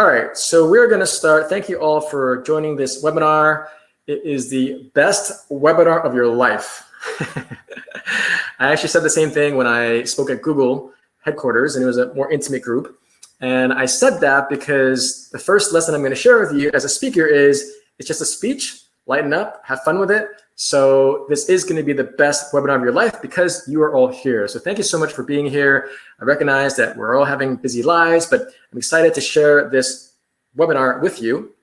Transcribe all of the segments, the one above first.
All right, so we're going to start. Thank you all for joining this webinar. It is the best webinar of your life. I actually said the same thing when I spoke at Google headquarters, and it was a more intimate group. And I said that because the first lesson I'm going to share with you as a speaker is it's just a speech, lighten up, have fun with it. So this is going to be the best webinar of your life because you are all here. So thank you so much for being here. I recognize that we're all having busy lives, but I'm excited to share this webinar with you.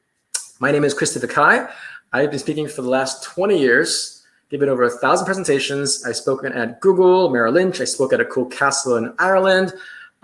My name is Christopher Kai. I've been speaking for the last 20 years, given over 1,000 presentations. I've spoken at Google, Merrill Lynch. I spoke at a cool castle in Ireland.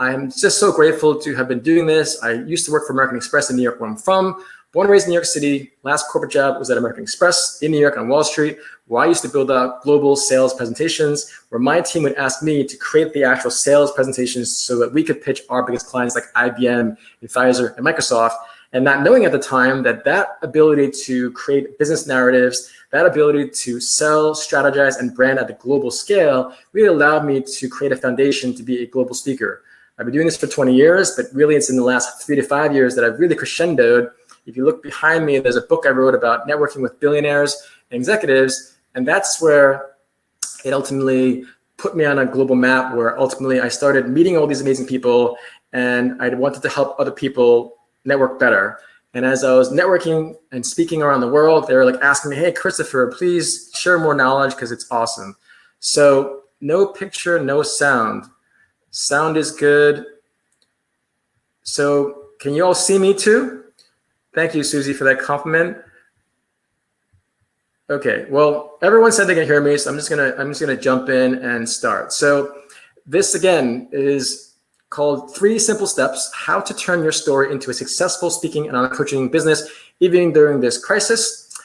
I'm just so grateful to have been doing this. I used to work for American Express in New York, where I'm from. Born and raised in New York City. Last corporate job was at American Express in New York on Wall Street, where I used to build out global sales presentations, where my team would ask me to create the actual sales presentations so that we could pitch our biggest clients like IBM, and Pfizer, and Microsoft. And not knowing at the time that that ability to create business narratives, that ability to sell, strategize, and brand at the global scale really allowed me to create a foundation to be a global speaker. I've been doing this for 20 years, but really it's in the last 3 to 5 years that I've really crescendoed. If you look behind me, there's a book I wrote about networking with billionaires and executives, and that's where it ultimately put me on a global map, where ultimately I started meeting all these amazing people, and I wanted to help other people network better. And as I was networking and speaking around the world, they were like asking me, hey, Christopher, please share more knowledge because it's awesome. So no picture, no sound. Sound is good. So can you all see me too? Thank you, Susie, for that compliment. Okay, well, everyone said they can hear me, so I'm just gonna jump in and start. So this again is called 3 Simple Steps: How to Turn Your Story into a Successful Speaking and Online Coaching Business, even during this crisis.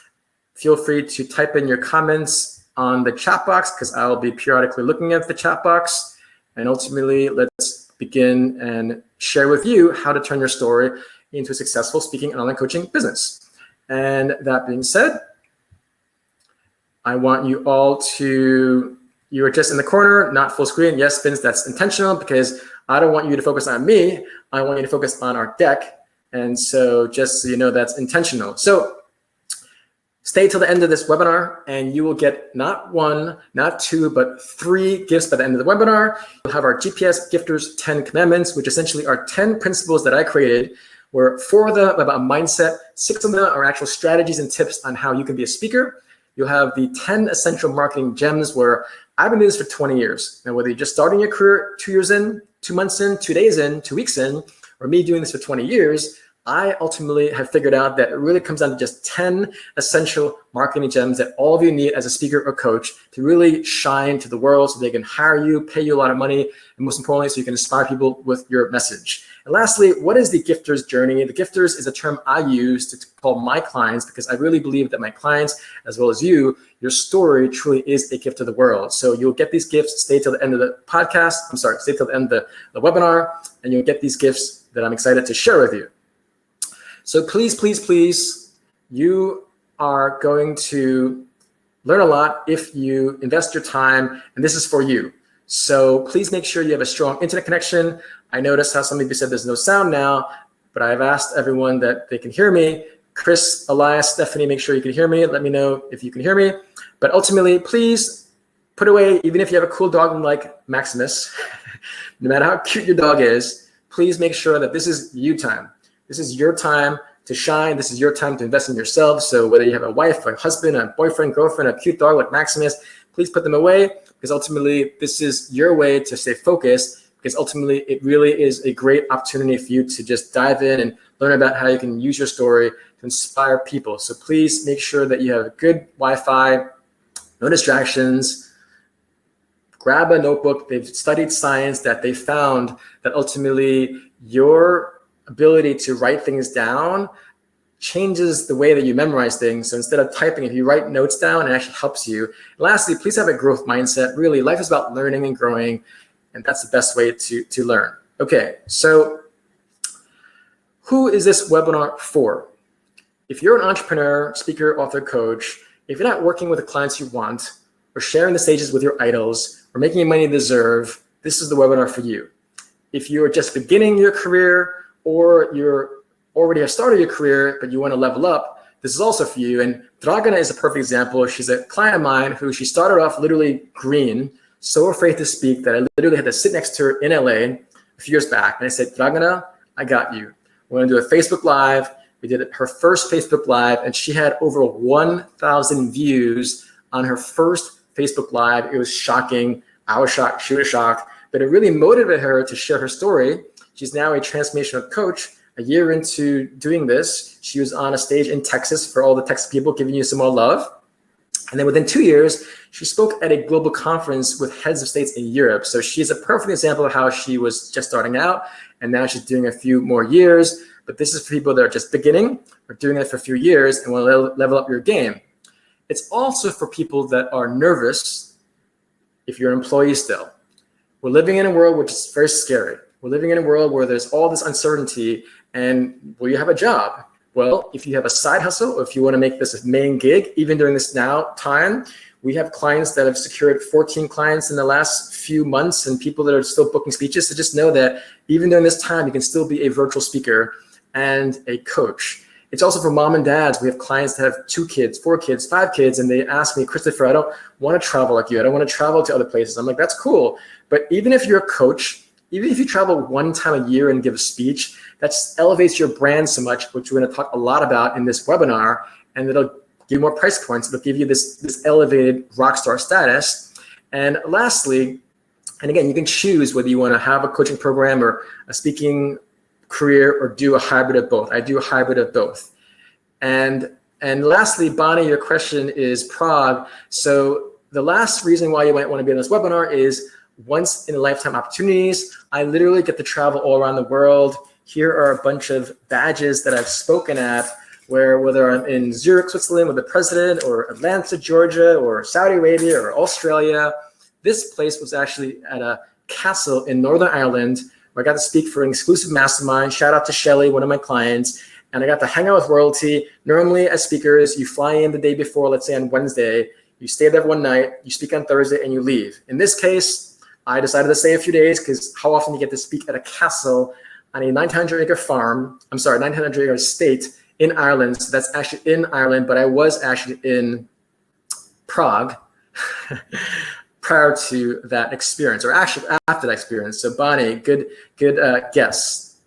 Feel free to type in your comments on the chat box because I'll be periodically looking at the chat box. And ultimately, let's begin and share with you how to turn your story into a successful speaking and online coaching business. And that being said, I want you all to, you are just in the corner, not full screen. Yes, Vince, that's intentional because I don't want you to focus on me. I want you to focus on our deck. And so just so you know, that's intentional. So stay till the end of this webinar and you will get not 1, not 2, but 3 gifts by the end of the webinar. You'll have our GPS Gifters 10 Commandments, which essentially are 10 principles that I created, where 4 of them are about mindset, 6 of them are actual strategies and tips on how you can be a speaker. You'll have the 10 essential marketing gems, where I've been doing this for 20 years. Now, whether you're just starting your career 2 years in, 2 months in, 2 days in, 2 weeks in, or me doing this for 20 years, I ultimately have figured out that it really comes down to just 10 essential marketing gems that all of you need as a speaker or coach to really shine to the world so they can hire you, pay you a lot of money, and most importantly, so you can inspire people with your message. And lastly, what is the gifter's journey? The gifters is a term I use to call my clients because I really believe that my clients, as well as you, your story truly is a gift to the world. So you'll get these gifts, stay till the end of the podcast. Stay till the end of the webinar, and you'll get these gifts that I'm excited to share with you. So please, please, please, you are going to learn a lot if you invest your time, and this is for you. So please make sure you have a strong internet connection. I noticed how some of you said there's no sound now, but I've asked everyone that they can hear me. Chris, Elias, Stephanie, make sure you can hear me. Let me know if you can hear me. But ultimately, please put away, even if you have a cool dog like Maximus, no matter how cute your dog is, please make sure that this is you time. This is your time to shine. This is your time to invest in yourself. So whether you have a wife, a husband, a boyfriend, girlfriend, a cute dog like Maximus, please put them away because ultimately this is your way to stay focused, because ultimately it really is a great opportunity for you to just dive in and learn about how you can use your story to inspire people. So please make sure that you have a good Wi-Fi, no distractions. Grab a notebook. They've studied science that they found that ultimately your ability to write things down changes the way that you memorize things. So instead of typing, if you write notes down, it actually helps you. And lastly, please have a growth mindset. Really, life is about learning and growing, and that's the best way to learn. Okay, so who is this webinar for? If you're an entrepreneur, speaker, author, coach, if you're not working with the clients you want, or sharing the stages with your idols, or making money you deserve, this is the webinar for you. If you're just beginning your career, or you're already have started your career, but you want to level up, this is also for you. And Dragana is a perfect example. She's a client of mine who she started off literally green, so afraid to speak that I literally had to sit next to her in LA a few years back. And I said, Dragana, I got you. We're going to do a Facebook Live. We did her first Facebook Live, and she had over 1,000 views on her first Facebook Live. It was shocking. I was shocked. She was shocked. But it really motivated her to share her story. She's now a transformational coach. A year into doing this, she was on a stage in Texas for all the Texas people, giving you some more love. And then within 2 years, she spoke at a global conference with heads of states in Europe. So she's a perfect example of how she was just starting out, and now she's doing a few more years. But this is for people that are just beginning or doing it for a few years and want to level up your game. It's also for people that are nervous if you're an employee still. We're living in a world which is very scary. We're living in a world where there's all this uncertainty, and will you have a job? Well, if you have a side hustle, or if you want to make this a main gig, even during this now time, we have clients that have secured 14 clients in the last few months and people that are still booking speeches. So just know that even during this time, you can still be a virtual speaker and a coach. It's also for mom and dads. We have clients that have 2 kids, 4 kids, 5 kids, and they ask me, Christopher, I don't want to travel like you. I don't want to travel to other places. I'm like, that's cool. But even if you're a coach, even if you travel 1 time a year and give a speech, that elevates your brand so much, which we're going to talk a lot about in this webinar, and it'll give you more price points. It'll give you this elevated rock star status. And lastly, and again, you can choose whether you want to have a coaching program or a speaking career or do a hybrid of both. I do a hybrid of both. And lastly, Bonnie, your question is Prague. So the last reason why you might want to be on this webinar is once in a lifetime opportunities. I literally get to travel all around the world. Here are a bunch of badges that I've spoken at, where whether I'm in Zurich, Switzerland with the president, or Atlanta, Georgia, or Saudi Arabia, or Australia. This place was actually at a castle in Northern Ireland where I got to speak for an exclusive mastermind. Shout out to Shelly, one of my clients. And I got to hang out with royalty. Normally as speakers, you fly in the day before, let's say on Wednesday, you stay there one night, you speak on Thursday, and you leave. In this case, I decided to stay a few days because how often you get to speak at a castle on a 900-acre farm, 900-acre estate in Ireland. So that's actually in Ireland, but I was actually in Prague prior to that experience, or actually after that experience. So Bonnie, good guess.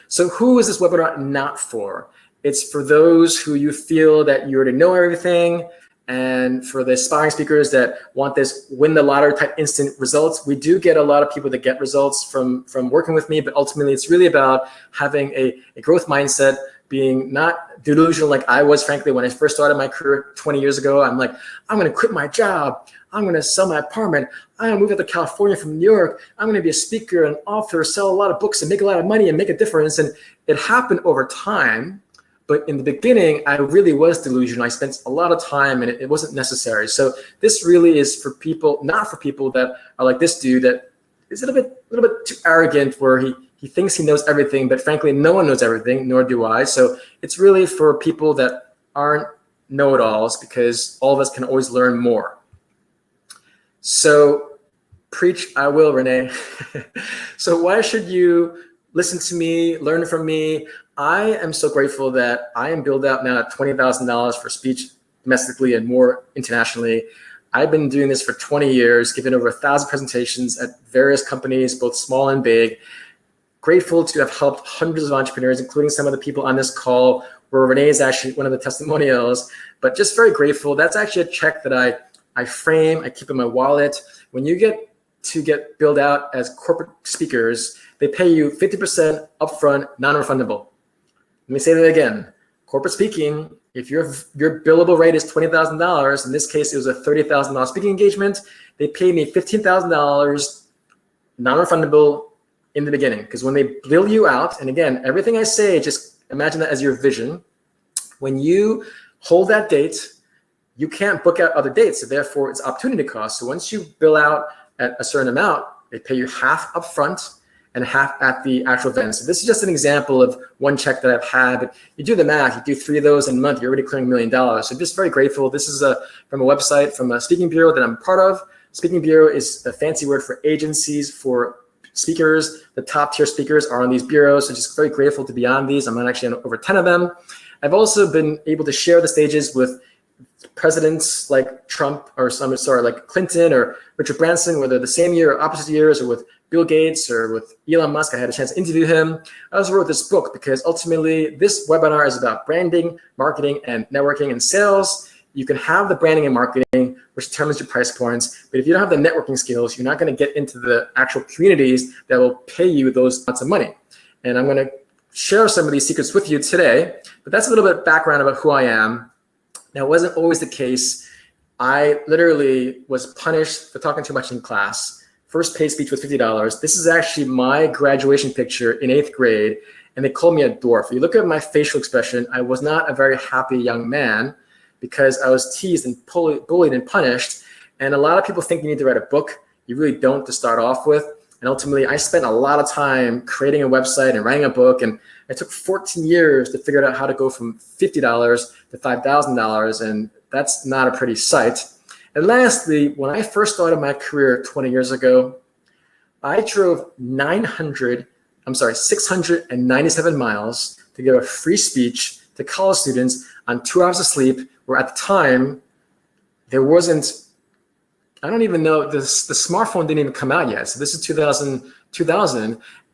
So who is this webinar not for? It's for those who you feel that you already know everything, and for the aspiring speakers that want this win the lottery type instant results. We do get a lot of people that get results from working with me, but ultimately it's really about having a growth mindset, being not delusional like I was, frankly, when I first started my career 20 years ago. I'm like, I'm going to quit my job. I'm going to sell my apartment. I'm going to move out to California from New York. I'm going to be a speaker and author, sell a lot of books and make a lot of money and make a difference. And it happened over time. But in the beginning, I really was delusional. I spent a lot of time and it wasn't necessary. So this really is for people, not for people that are like this dude that is a little bit too arrogant, where he thinks he knows everything, but frankly, no one knows everything, nor do I. So it's really for people that aren't know-it-alls, because all of us can always learn more. So preach, I will, Renee. So why should you listen to me, learn from me? I am so grateful that I am billed out now at $20,000 for speech domestically and more internationally. I've been doing this for 20 years, given over 1,000 presentations at various companies, both small and big. Grateful to have helped hundreds of entrepreneurs, including some of the people on this call, where Renee is actually one of the testimonials, but just very grateful. That's actually a check that I frame, I keep in my wallet. When you get billed out as corporate speakers, they pay you 50% upfront, non-refundable. Let me say that again. Corporate speaking, if your billable rate is $20,000, in this case, it was a $30,000 speaking engagement, they paid me $15,000 non-refundable in the beginning. Because when they bill you out, and again, everything I say, just imagine that as your vision. When you hold that date, you can't book out other dates, so therefore it's opportunity cost. So once you bill out at a certain amount, they pay you half upfront and half at the actual event. So this is just an example of one check that I've had. But you do the math, you do 3 of those in a month, you're already clearing $1 million. So I'm just very grateful. This is from a website from a speaking bureau that I'm part of. Speaking bureau is a fancy word for agencies for speakers. The top tier speakers are on these bureaus, so just very grateful to be on these. I'm actually on over 10 of them. I've also been able to share the stages with presidents like Trump, or like Clinton or Richard Branson, whether the same year or opposite years, or with Bill Gates or with Elon Musk. I had a chance to interview him. I also wrote this book because ultimately this webinar is about branding, marketing, and networking and sales. You can have the branding and marketing, which determines your price points. But if you don't have the networking skills, you're not going to get into the actual communities that will pay you those amounts of money. And I'm going to share some of these secrets with you today. But that's a little bit of background about who I am. Now, it wasn't always the case. I literally was punished for talking too much in class. First paid speech was $50. This is actually my graduation picture in 8th grade, and they called me a dwarf. If you look at my facial expression, I was not a very happy young man because I was teased and bullied and punished. And a lot of people think you need to write a book. You really don't, to start off with. And ultimately, I spent a lot of time creating a website and writing a book, and it took 14 years to figure out how to go from $50 to $5,000, and that's not a pretty sight. And lastly, when I first started my career 20 years ago, I drove 697 miles to give a free speech to college students on 2 hours of sleep, where at the time, there wasn't, I don't even know, the smartphone didn't even come out yet. So this is 2000,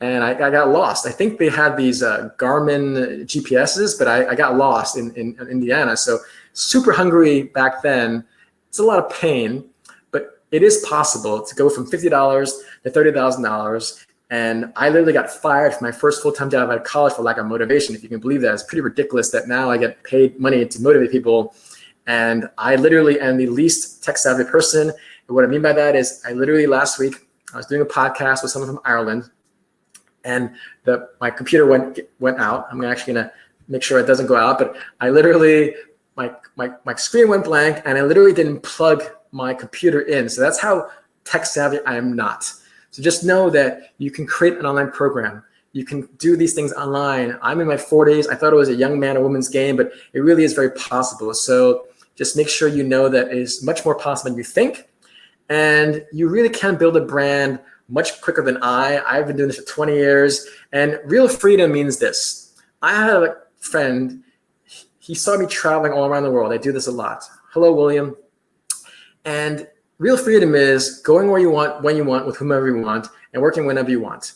and I got lost. I think they had these Garmin GPSs, but I got lost in Indiana. So super hungry back then. It's a lot of pain, but it is possible to go from $50 to $30,000. And I literally got fired from my first full-time job out of college for lack of motivation. If you can believe that, it's pretty ridiculous that now I get paid money to motivate people. And I literally am the least tech-savvy person. And what I mean by that is, I literally last week, I was doing a podcast with someone from Ireland, and my computer went out. I'm actually gonna make sure it doesn't go out, but I literally, my screen went blank, and I literally didn't plug my computer in. So that's how tech savvy I am not. So just know that you can create an online program. You can do these things online. I'm in my 40s. I thought it was a young man or woman's game, but it really is very possible. So just make sure you know that it is much more possible than you think. And you really can build a brand much quicker than I've been doing this for 20 years. And real freedom means this. I had a friend, he saw me traveling all around the world. I do this a lot. Hello, William. And real freedom is going where you want, when you want, with whomever you want, and working whenever you want.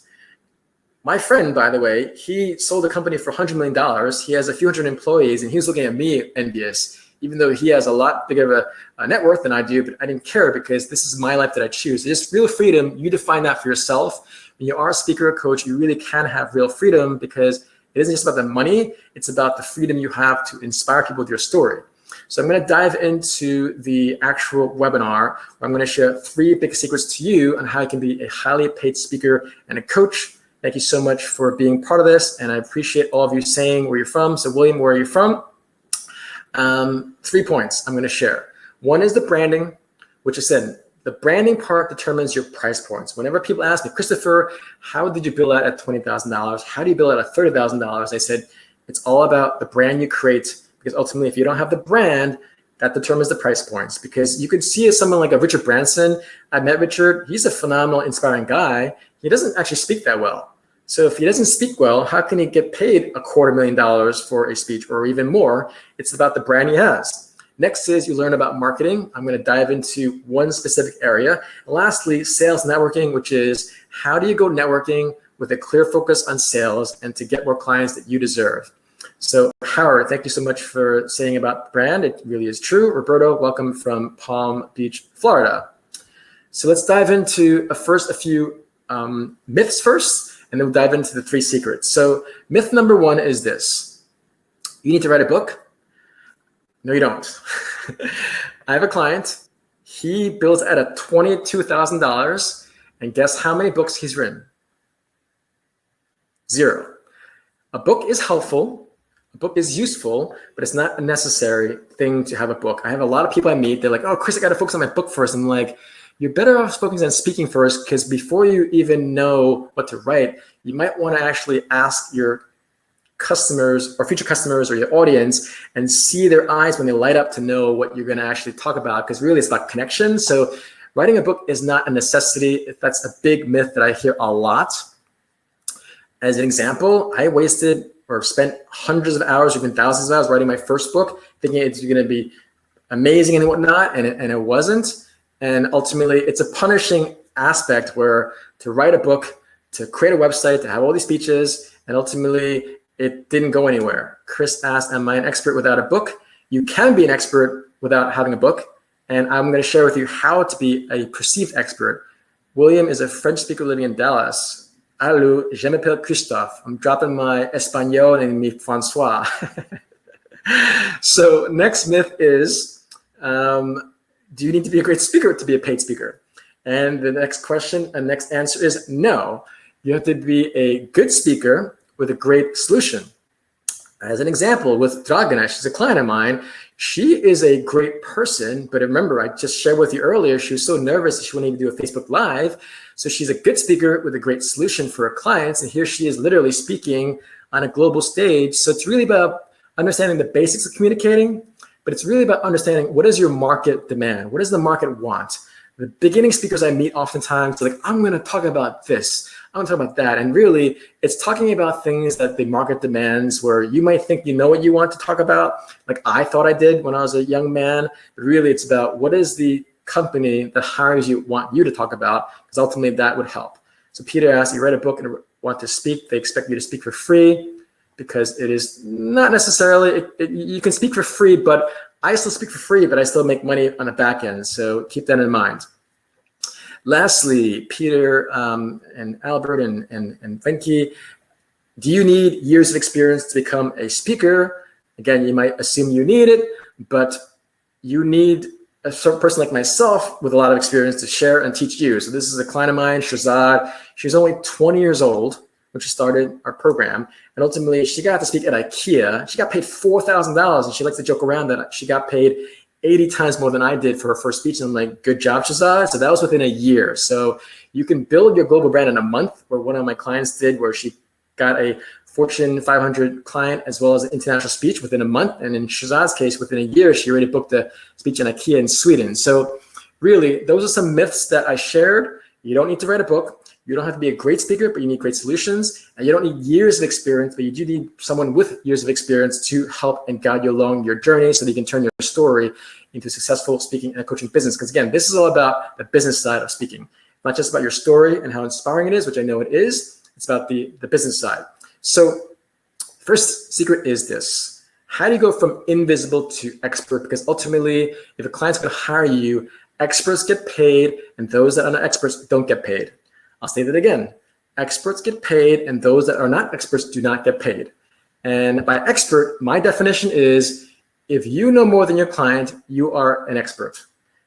My friend, by the way, he sold a company for $100 million. He has a few hundred employees, and he was looking at me envious, even though he has a lot bigger of a net worth than I do, but I didn't care because this is my life that I choose. So just real freedom, you define that for yourself. When you are a speaker or coach, you really can have real freedom, because it isn't just about the money, it's about the freedom you have to inspire people with your story. So I'm going to dive into the actual webinar, where I'm going to share 3 big secrets to you on how you can be a highly paid speaker and a coach. Thank you so much for being part of this, and I appreciate all of you saying where you're from. So William, where are you from? 3 points I'm going to share. One is the branding, which I said, the branding part determines your price points. Whenever people ask me, Christopher, how did you bill out at $20,000? How do you bill out at $30,000? I said, it's all about the brand you create, because ultimately, if you don't have the brand, that determines the price points. Because you could see someone like a Richard Branson. I met Richard. He's a phenomenal, inspiring guy. He doesn't actually speak that well. So if he doesn't speak well, how can he get paid $250,000 for a speech or even more? It's about the brand he has. Next is you learn about marketing. I'm going to dive into one specific area. And lastly, sales networking, which is how do you go networking with a clear focus on sales and to get more clients that you deserve. So Howard, thank you so much for saying about brand. It really is true. Roberto, welcome from Palm Beach, Florida. So let's dive into a few myths first, and then we'll dive into the 3 secrets. So myth number 1 is this. You need to write a book. No, you don't. I have a client. He bills at $22,000, and guess how many books he's written? 0. A book is helpful. A book is useful, but it's not a necessary thing to have a book. I have a lot of people I meet. They're like, oh, Chris, I got to focus on my book first. I'm like, you're better off focusing on speaking first, because before you even know what to write, you might want to actually ask your customers or future customers or your audience and see their eyes when they light up to know what you're going to actually talk about, because really it's about connection. So Writing a book is not a necessity. That's a big myth that I hear a lot. As an example, I wasted or spent hundreds of hours, even thousands of hours writing my first book, thinking it's going to be amazing and whatnot, and it wasn't. And ultimately, it's a punishing aspect where to write a book, to create a website, to have all these speeches, and ultimately it didn't go anywhere. Chris asked, am I an expert without a book? You can be an expert without having a book. And I'm going to share with you how to be a perceived expert. William is a French speaker living in Dallas. Allô, je m'appelle Christophe. I'm dropping my Espanol and mi Francois. So next myth is, do you need to be a great speaker to be a paid speaker? And the next question and next answer is no. You have to be a good speaker with a great solution. As an example, with Dragana, she's a client of mine. She is a great person, but remember, I just shared with you earlier, she was so nervous that she wanted to do a Facebook Live. So she's a good speaker with a great solution for her clients. And here she is literally speaking on a global stage. So it's really about understanding the basics of communicating, but it's really about understanding what is your market demand? What does the market want? The beginning speakers I meet oftentimes are like, I'm going to talk about this. I'm going to talk about that. And really, it's talking about things that the market demands where you might think you know what you want to talk about, like I thought I did when I was a young man. But really, it's about what is the company that hires you want you to talk about, because ultimately that would help. So Peter asked, you write a book and want to speak. They expect you to speak for free, because it is not necessarily, you can speak for free, but I still speak for free, but I still make money on the back end. So keep that in mind. Lastly, Peter and Albert and Venki, do you need years of experience to become a speaker? Again, you might assume you need it, but you need a certain person like myself with a lot of experience to share and teach you. So this is a client of mine, Shazad. She was only 20 years old when she started our program. And ultimately, she got to speak at IKEA. She got paid $4,000. And she likes to joke around that she got paid 80 times more than I did for her first speech. And I'm like, good job, Shazad. So that was within a year. So you can build your global brand in a month, where one of my clients did, where she got a Fortune 500 client as well as an international speech within a month. And in Shazad's case, within a year, she already booked a speech in IKEA in Sweden. So really, those are some myths that I shared. You don't need to write a book. You don't have to be a great speaker, but you need great solutions. And you don't need years of experience, but you do need someone with years of experience to help and guide you along your journey so that you can turn your story into a successful speaking and coaching business. Because again, this is all about the business side of speaking. Not just about your story and how inspiring it is, which I know it is. It's about the business side. So first secret is this. How do you go from invisible to expert? Because ultimately, if a client's going to hire you, experts get paid, and those that are not experts don't get paid. I'll say that again. Experts get paid, and those that are not experts do not get paid. And by expert, my definition is if you know more than your client, you are an expert.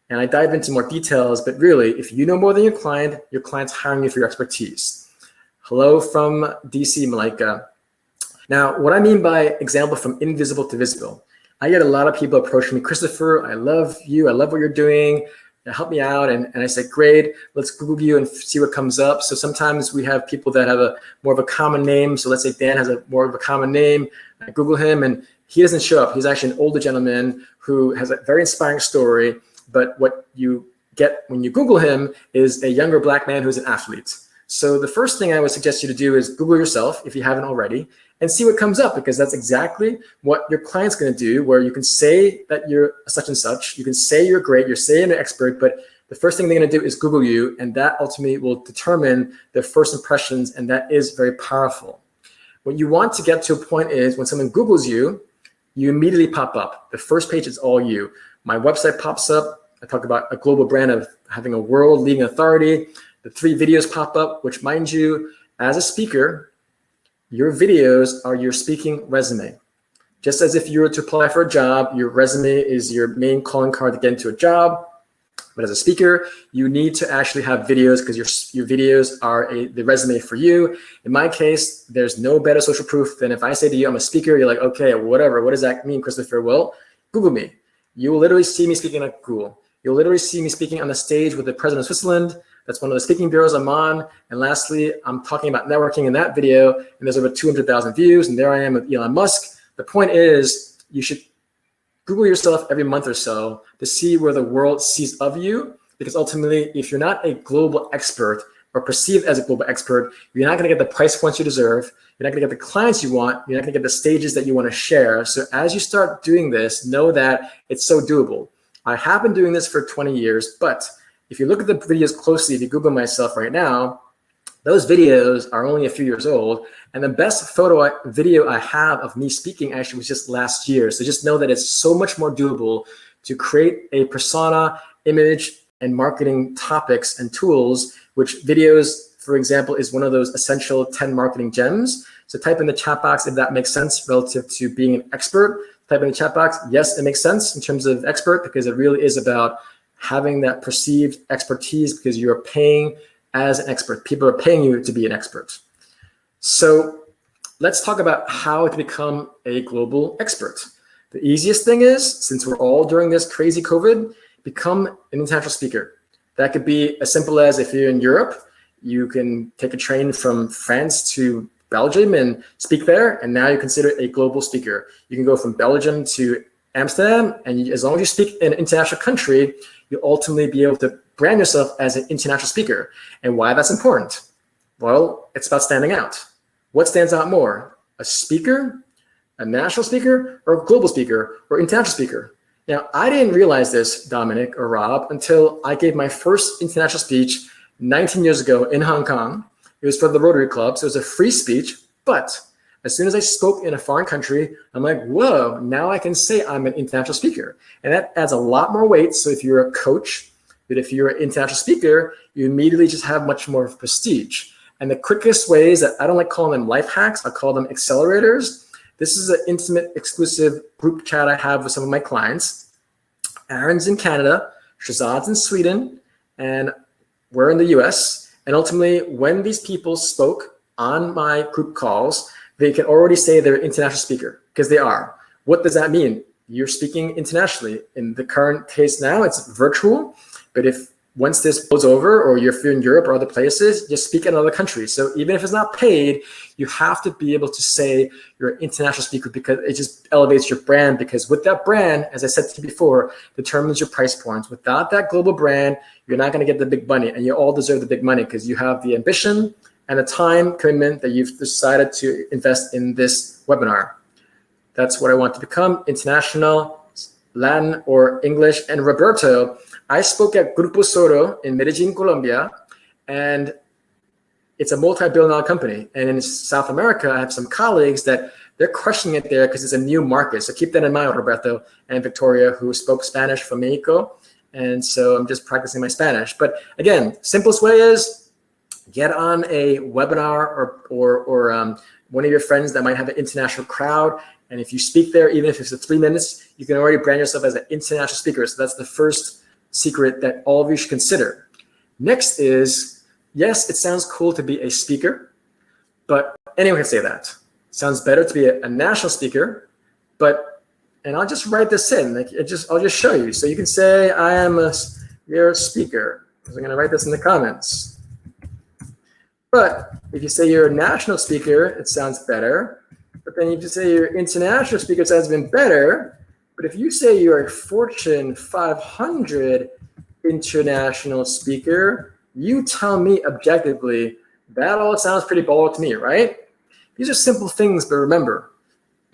And I dive into more details, but really, if you know more than your client's hiring you for your expertise. Hello from DC, Malika. Now, what I mean by example from invisible to visible, I get a lot of people approach me, Christopher, I love you, I love what you're doing. Help me out. And I said, great, let's Google you and see what comes up. So sometimes we have people that have more of a common name. So let's say Dan has more of a common name. I Google him and he doesn't show up. He's actually an older gentleman who has a very inspiring story. But what you get when you Google him is a younger Black man who's an athlete. So the first thing I would suggest you to do is Google yourself, if you haven't already, and see what comes up, because that's exactly what your client's going to do, where you can say that you're such and such, you can say you're great, you're saying an expert, but the first thing they're going to do is Google you, and that ultimately will determine their first impressions, and that is very powerful. What you want to get to a point is when someone Googles you, you immediately pop up. The first page is all you. My website pops up. I talk about a global brand of having a world-leading authority. The 3 videos pop up, which, mind you, as a speaker, your videos are your speaking resume. Just as if you were to apply for a job, your resume is your main calling card to get into a job. But as a speaker, you need to actually have videos, because your videos are the resume for you. In my case, there's no better social proof than if I say to you, I'm a speaker, you're like, okay, whatever. What does that mean, Christopher? Well, Google me. You will literally see me speaking at Google. You'll literally see me speaking on the stage with the president of Switzerland. That's one of the speaking bureaus I'm on. And lastly, I'm talking about networking in that video, and there's over 200,000 views, and there I am with Elon Musk. The point is, you should Google yourself every month or so to see where the world sees of you, because ultimately, if you're not a global expert or perceived as a global expert, you're not going to get the price points you deserve. You're not going to get the clients you want. You're not going to get the stages that you want to share. So as you start doing this, know that it's so doable. I have been doing this for 20 years, but if you look at the videos closely, if you Google myself right now, those videos are only a few years old. And the best video I have of me speaking actually was just last year. So just know that it's so much more doable to create a persona, image, and marketing topics and tools, which videos, for example, is one of those essential 10 marketing gems. So type in the chat box if that makes sense relative to being an expert. Type in the chat box, yes, it makes sense in terms of expert, because it really is about having that perceived expertise because you're paying as an expert. People are paying you to be an expert. So let's talk about how to become a global expert. The easiest thing is, since we're all during this crazy COVID, become an international speaker. That could be as simple as, if you're in Europe, you can take a train from France to Belgium and speak there, and now you're considered a global speaker. You can go from Belgium to Amsterdam, and as long as you speak in an international country, you'll ultimately be able to brand yourself as an international speaker. And why that's important? Well, it's about standing out. What stands out more? A speaker, a national speaker, or a global speaker, or international speaker? Now, I didn't realize this, Dominic or Rob, until I gave my first international speech 19 years ago in Hong Kong. It was for the Rotary Club, so it was a free speech. But as soon as I spoke in a foreign country, I'm like, whoa, now I can say I'm an international speaker. And that adds a lot more weight. So if you're a coach, but if you're an international speaker, you immediately just have much more prestige. And the quickest ways that I don't like calling them life hacks, I call them accelerators. This is an intimate, exclusive group chat I have with some of my clients. Aaron's in Canada, Shazad's in Sweden, and we're in the US. And ultimately, when these people spoke on my group calls, they can already say they're an international speaker, because they are. What does that mean? You're speaking internationally. In the current case now, it's virtual. But if once this blows over, or if you're in Europe or other places, just speak in another country. So even if it's not paid, you have to be able to say you're an international speaker, because it just elevates your brand. Because with that brand, as I said to you before, determines your price points. Without that global brand, you're not going to get the big money, and you all deserve the big money because you have the ambition and the time commitment that you've decided to invest in this webinar. That's what I want to become: international, Latin or English. And Roberto, I spoke at Grupo Soto in Medellin, Colombia, and it's a multi-billion-dollar company. And in South America, I have some colleagues that they're crushing it there because it's a new market. So keep that in mind, Roberto and Victoria, who spoke Spanish from Mexico. And so I'm just practicing my Spanish. But again, simplest way is get on a webinar or one of your friends that might have an international crowd. And if you speak there, even if it's 3 minutes, you can already brand yourself as an international speaker. So that's the first secret that all of you should consider. Next is, yes, it sounds cool to be a speaker, but anyone can say that. It sounds better to be a national speaker, and I'll just write this in. I'll just show you. So you can say, you're a speaker. So I'm going to write this in the comments. But if you say you're a national speaker, it sounds better. But then if you say you're an international speaker, it sounds even better. But if you say you're a Fortune 500 international speaker, you tell me objectively, that all sounds pretty baller to me, right? These are simple things, but remember,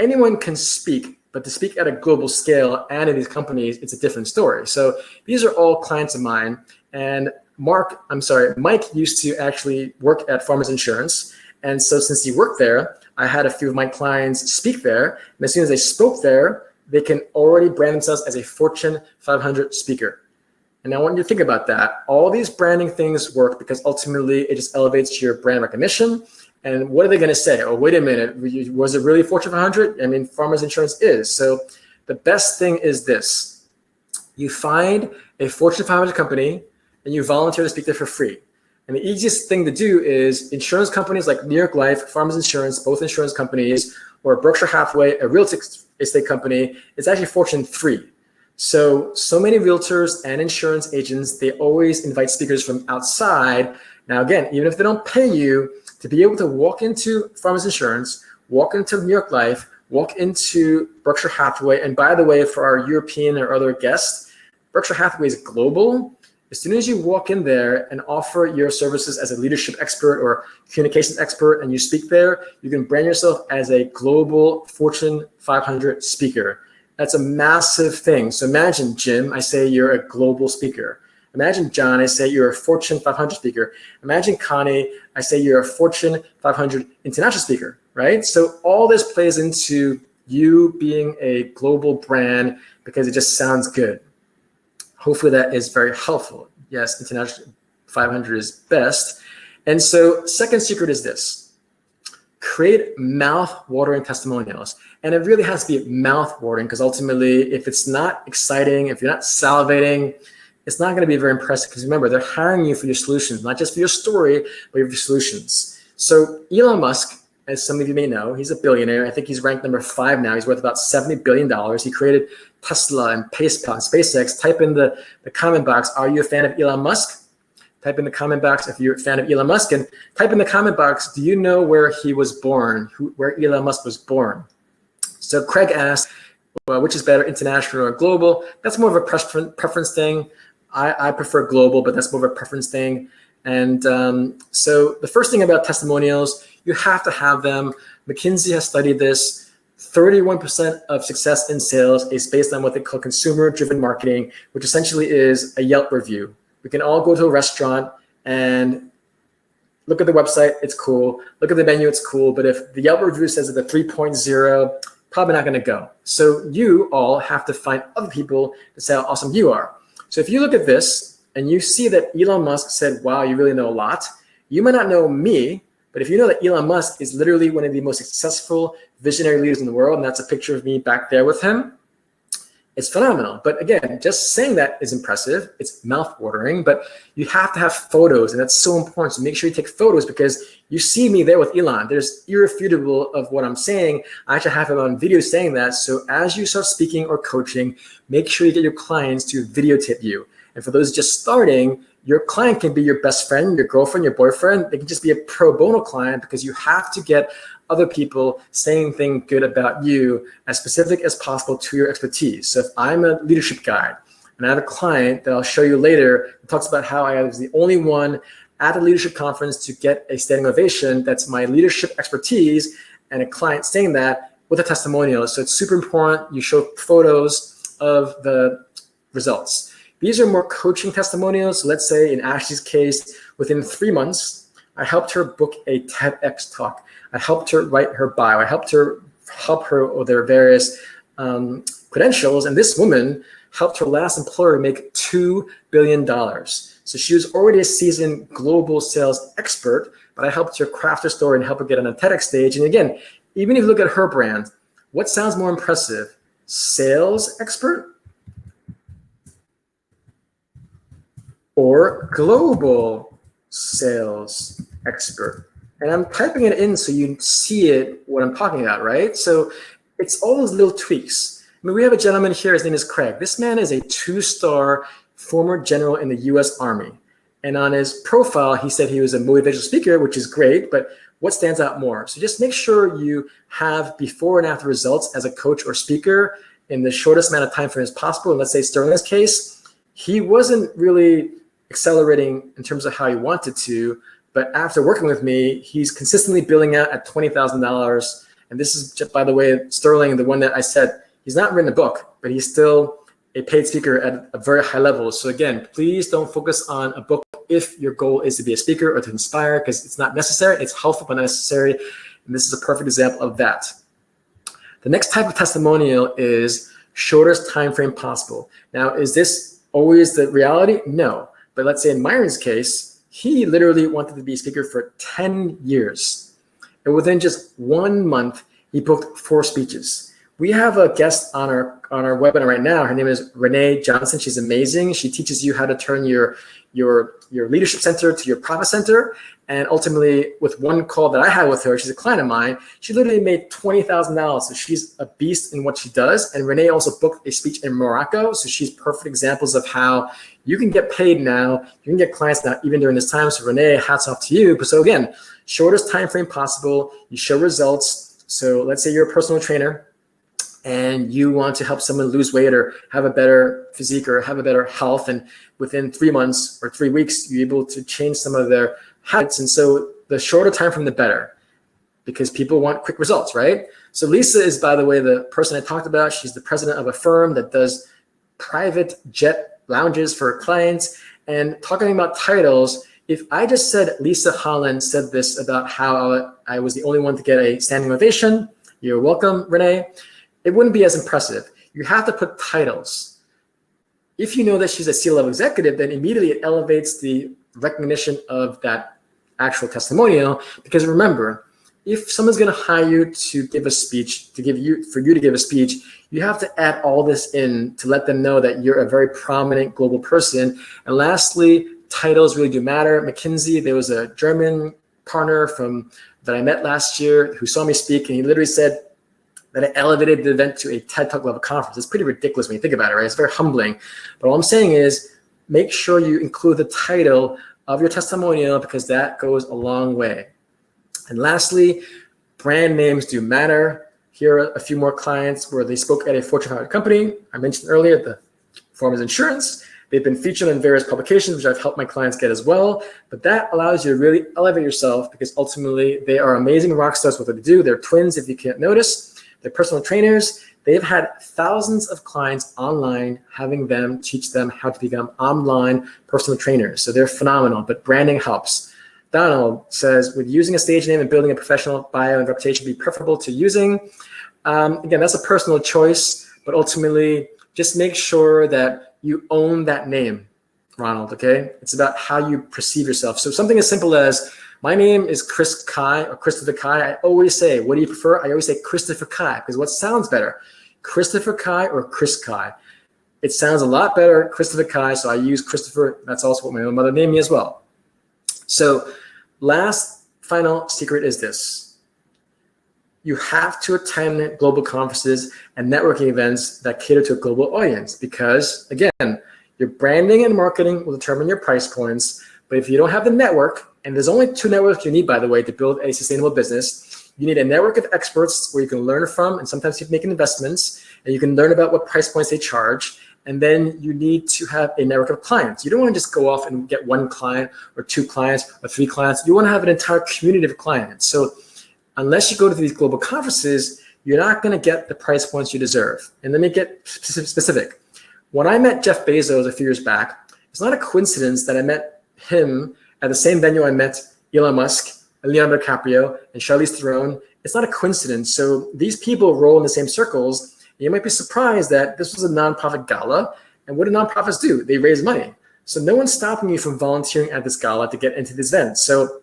anyone can speak, but to speak at a global scale and in these companies, it's a different story. So these are all clients of mine. And Mike used to actually work at Farmers Insurance. And so since he worked there, I had a few of my clients speak there. And as soon as they spoke there, they can already brand themselves as a Fortune 500 speaker. And I want you to think about that. All these branding things work because ultimately it just elevates your brand recognition. And what are they going to say? Oh, wait a minute. Was it really Fortune 500? I mean, Farmers Insurance is. So the best thing is this. You find a Fortune 500 company and you volunteer to speak there for free. And the easiest thing to do is insurance companies like New York Life, Farmers Insurance, both insurance companies, or Berkshire Hathaway, a real estate company, it's actually Fortune 3. So many realtors and insurance agents, they always invite speakers from outside. Now, again, even if they don't pay you, to be able to walk into Farmers Insurance, walk into New York Life, walk into Berkshire Hathaway, and by the way, for our European or other guests, Berkshire Hathaway is global. As soon as you walk in there and offer your services as a leadership expert or communications expert and you speak there, you can brand yourself as a global Fortune 500 speaker. That's a massive thing. So imagine, Jim, I say you're a global speaker. Imagine, John, I say you're a Fortune 500 speaker. Imagine, Connie, I say you're a Fortune 500 international speaker, right? So all this plays into you being a global brand because it just sounds good. Hopefully that is very helpful. Yes, International 500 is best. And so second secret is this: create mouth-watering testimonials. And it really has to be mouth-watering because ultimately, if it's not exciting, if you're not salivating, it's not going to be very impressive because remember, they're hiring you for your solutions, not just for your story, but your solutions. So Elon Musk, as some of you may know, he's a billionaire. I think he's ranked number 5 now. He's worth about $70 billion. He created Tesla and PayPal and SpaceX. Type in the comment box, are you a fan of Elon Musk? Type in the comment box if you're a fan of Elon Musk. And type in the comment box, do you know where he was born, where Elon Musk was born? So Craig asked, well, which is better, international or global? That's more of a preference thing. I prefer global, but that's more of a preference thing. And so the first thing about testimonials, you have to have them. McKinsey has studied this. 31% of success in sales is based on what they call consumer-driven marketing, which essentially is a Yelp review. We can all go to a restaurant and look at the website, it's cool. Look at the menu, it's cool. But if the Yelp review says it's a 3.0, probably not gonna go. So you all have to find other people to say how awesome you are. So if you look at this and you see that Elon Musk said, wow, you really know a lot. You might not know me, but if you know that Elon Musk is literally one of the most successful visionary leaders in the world, and that's a picture of me back there with him, it's phenomenal. But again, just saying that is impressive. It's mouth-watering, but you have to have photos, and that's so important. So make sure you take photos because you see me there with Elon. There's irrefutable of what I'm saying. I actually have him on video saying that. So as you start speaking or coaching, make sure you get your clients to videotape you. And for those just starting, your client can be your best friend, your girlfriend, your boyfriend. They can just be a pro bono client because you have to get other people saying things good about you as specific as possible to your expertise. So if I'm a leadership guide and I have a client that I'll show you later that talks about how I was the only one at a leadership conference to get a standing ovation, that's my leadership expertise, and a client saying that with a testimonial. So it's super important you show photos of the results. These are more coaching testimonials. So let's say in Ashley's case, within 3 months, I helped her book a TEDx talk. I helped her write her bio. I helped her with their various credentials. And this woman helped her last employer make $2 billion. So she was already a seasoned global sales expert, but I helped her craft her story and help her get on a TEDx stage. And again, even if you look at her brand, what sounds more impressive? Sales expert or global sales expert? And I'm typing it in so you see it, what I'm talking about, right? So it's all those little tweaks. I mean, we have a gentleman here, his name is Craig. This man is a 2-star former general in the US Army. And on his profile, he said he was a motivational speaker, which is great, but what stands out more? So just make sure you have before and after results as a coach or speaker in the shortest amount of time frame as possible. And let's say Sterling's case, he wasn't really accelerating in terms of how he wanted to, but after working with me, he's consistently billing out at $20,000. And this is, just, by the way, Sterling, the one that I said, he's not written a book, but he's still a paid speaker at a very high level. So again, please don't focus on a book if your goal is to be a speaker or to inspire, because it's not necessary. It's helpful, but not necessary. And this is a perfect example of that. The next type of testimonial is shortest time frame possible. Now, is this always the reality? No. But let's say in Myron's case, he literally wanted to be a speaker for 10 years. And within just 1 month, he booked 4 speeches. We have a guest on our webinar right now. Her name is Renee Johnson. She's amazing. She teaches you how to turn your leadership center to your profit center. And ultimately, with one call that I had with her, she's a client of mine, she literally made $20,000. So she's a beast in what she does. And Renee also booked a speech in Morocco. So she's perfect examples of how you can get paid now. You can get clients now, even during this time. So Renee, hats off to you. But so again, shortest time frame possible. You show results. So let's say you're a personal trainer and you want to help someone lose weight or have a better physique or have a better health, and within 3 months or 3 weeks, you're able to change some of their habits. And so the shorter time frame, the better, because people want quick results, right? So Lisa is, by the way, the person I talked about. She's the president of a firm that does private jet lounges for clients. And talking about titles, if I just said Lisa Holland said this about how I was the only one to get a standing ovation, you're welcome, Renee, it wouldn't be as impressive. You have to put titles. If you know that she's a C-level executive, then immediately it elevates the recognition of that actual testimonial. Because remember, if someone's going to hire you to give a speech, for you to give a speech, you have to add all this in to let them know that you're a very prominent global person. And lastly, titles really do matter. McKinsey, there was a German partner that I met last year who saw me speak, and he literally said that I elevated the event to a TED Talk level conference. It's pretty ridiculous when you think about it, right? It's very humbling. But all I'm saying is make sure you include the title of your testimonial, because that goes a long way. And lastly, brand names do matter. Here are a few more clients where they spoke at a Fortune 500 company. I mentioned earlier the Farmers Insurance. They've been featured in various publications, which I've helped my clients get as well. But that allows you to really elevate yourself, because ultimately they are amazing rock stars what they do. They're twins, if you can't notice. They're personal trainers. They've had thousands of clients online, having them teach them how to become online personal trainers. So they're phenomenal, but branding helps. Donald says, would using a stage name and building a professional bio and reputation be preferable to using? Again, that's a personal choice, but ultimately just make sure that you own that name, Ronald, okay? It's about how you perceive yourself. So something as simple as, my name is Chris Kai or Christopher Kai. I always say, what do you prefer? I always say Christopher Kai, because what sounds better? Christopher Kai or Chris Kai? It sounds a lot better, Christopher Kai, so I use Christopher. That's also what my mother named me as well. So last final secret is this. You have to attend global conferences and networking events that cater to a global audience, because again, your branding and marketing will determine your price points. But if you don't have the network, and there's only 2 networks you need, by the way, to build a sustainable business. You need a network of experts where you can learn from, and sometimes you make investments, and you can learn about what price points they charge. And then you need to have a network of clients. You don't want to just go off and get 1 client or 2 clients or 3 clients. You want to have an entire community of clients. So unless you go to these global conferences, you're not going to get the price points you deserve. And let me get specific. When I met Jeff Bezos a few years back, it's not a coincidence that I met him at the same venue I met Elon Musk, Leonardo DiCaprio, and Charlize Theron. It's not a coincidence. So these people roll in the same circles. You might be surprised that this was a nonprofit gala. And what do nonprofits do? They raise money. So no one's stopping you from volunteering at this gala to get into this event. So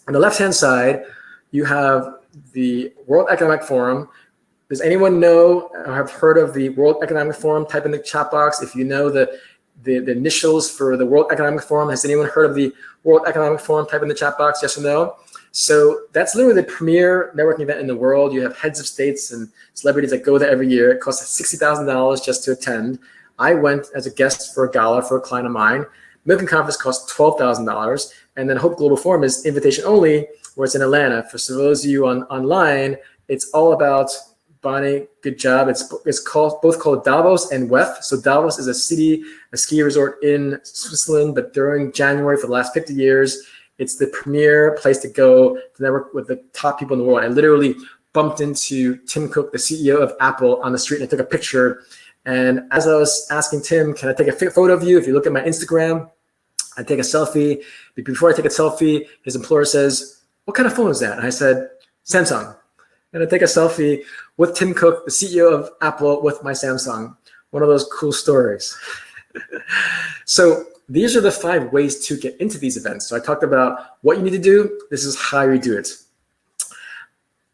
on the left-hand side, you have the World Economic Forum. Does anyone know or have heard of the World Economic Forum? Type in the chat box if you know the initials for the World Economic Forum. Has anyone heard of the World Economic Forum? Type in the chat box, yes or no. So that's literally the premier networking event in the world. You have heads of states and celebrities that go there every year. It costs $60,000 just to attend. I went as a guest for a gala for a client of mine. Milken Conference costs $12,000. And then Hope Global Forum is invitation only, where it's in Atlanta. For those of you online, it's all about Bonnie, good job. It's both called Davos and WEF. So Davos is a ski resort in Switzerland, but during January for the last 50 years, it's the premier place to go to network with the top people in the world. I literally bumped into Tim Cook, the CEO of Apple, on the street, and I took a picture. And as I was asking Tim, can I take a photo of you? If you look at my Instagram, I take a selfie. But before I take a selfie, his employer says, what kind of phone is that? And I said, Samsung. And I take a selfie with Tim Cook, the CEO of Apple, with my Samsung. One of those cool stories. So these are the 5 ways to get into these events. So I talked about what you need to do. This is how you do it.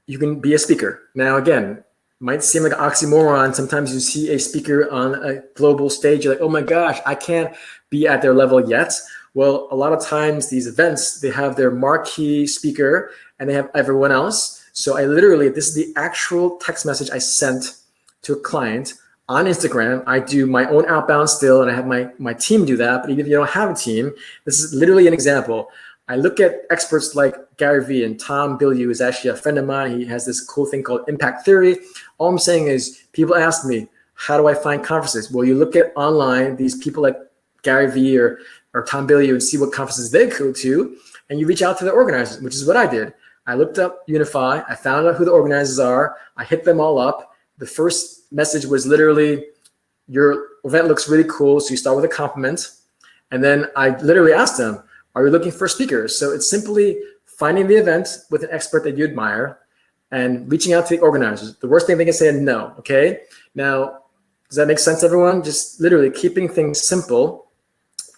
You can be a speaker. Now, again, might seem like an oxymoron. Sometimes you see a speaker on a global stage, you're like, oh my gosh, I can't be at their level yet. Well, a lot of times these events, they have their marquee speaker and they have everyone else. So I literally, this is the actual text message I sent to a client on Instagram. I do my own outbound still, and I have my team do that. But even if you don't have a team, this is literally an example. I look at experts like Gary Vee, and Tom Bilyeu is actually a friend of mine. He has this cool thing called impact theory. All I'm saying is people ask me, how do I find conferences? Well, you look at online, these people like Gary Vee or Tom Bilyeu, and see what conferences they go to, and you reach out to the organizers, which is what I did. I looked up Unify. I found out who the organizers are. I hit them all up. The first message was literally, your event looks really cool. So you start with a compliment. And then I literally asked them, are you looking for speakers? So it's simply finding the event with an expert that you admire and reaching out to the organizers. The worst thing they can say is no, okay? Now, does that make sense, everyone? Just literally keeping things simple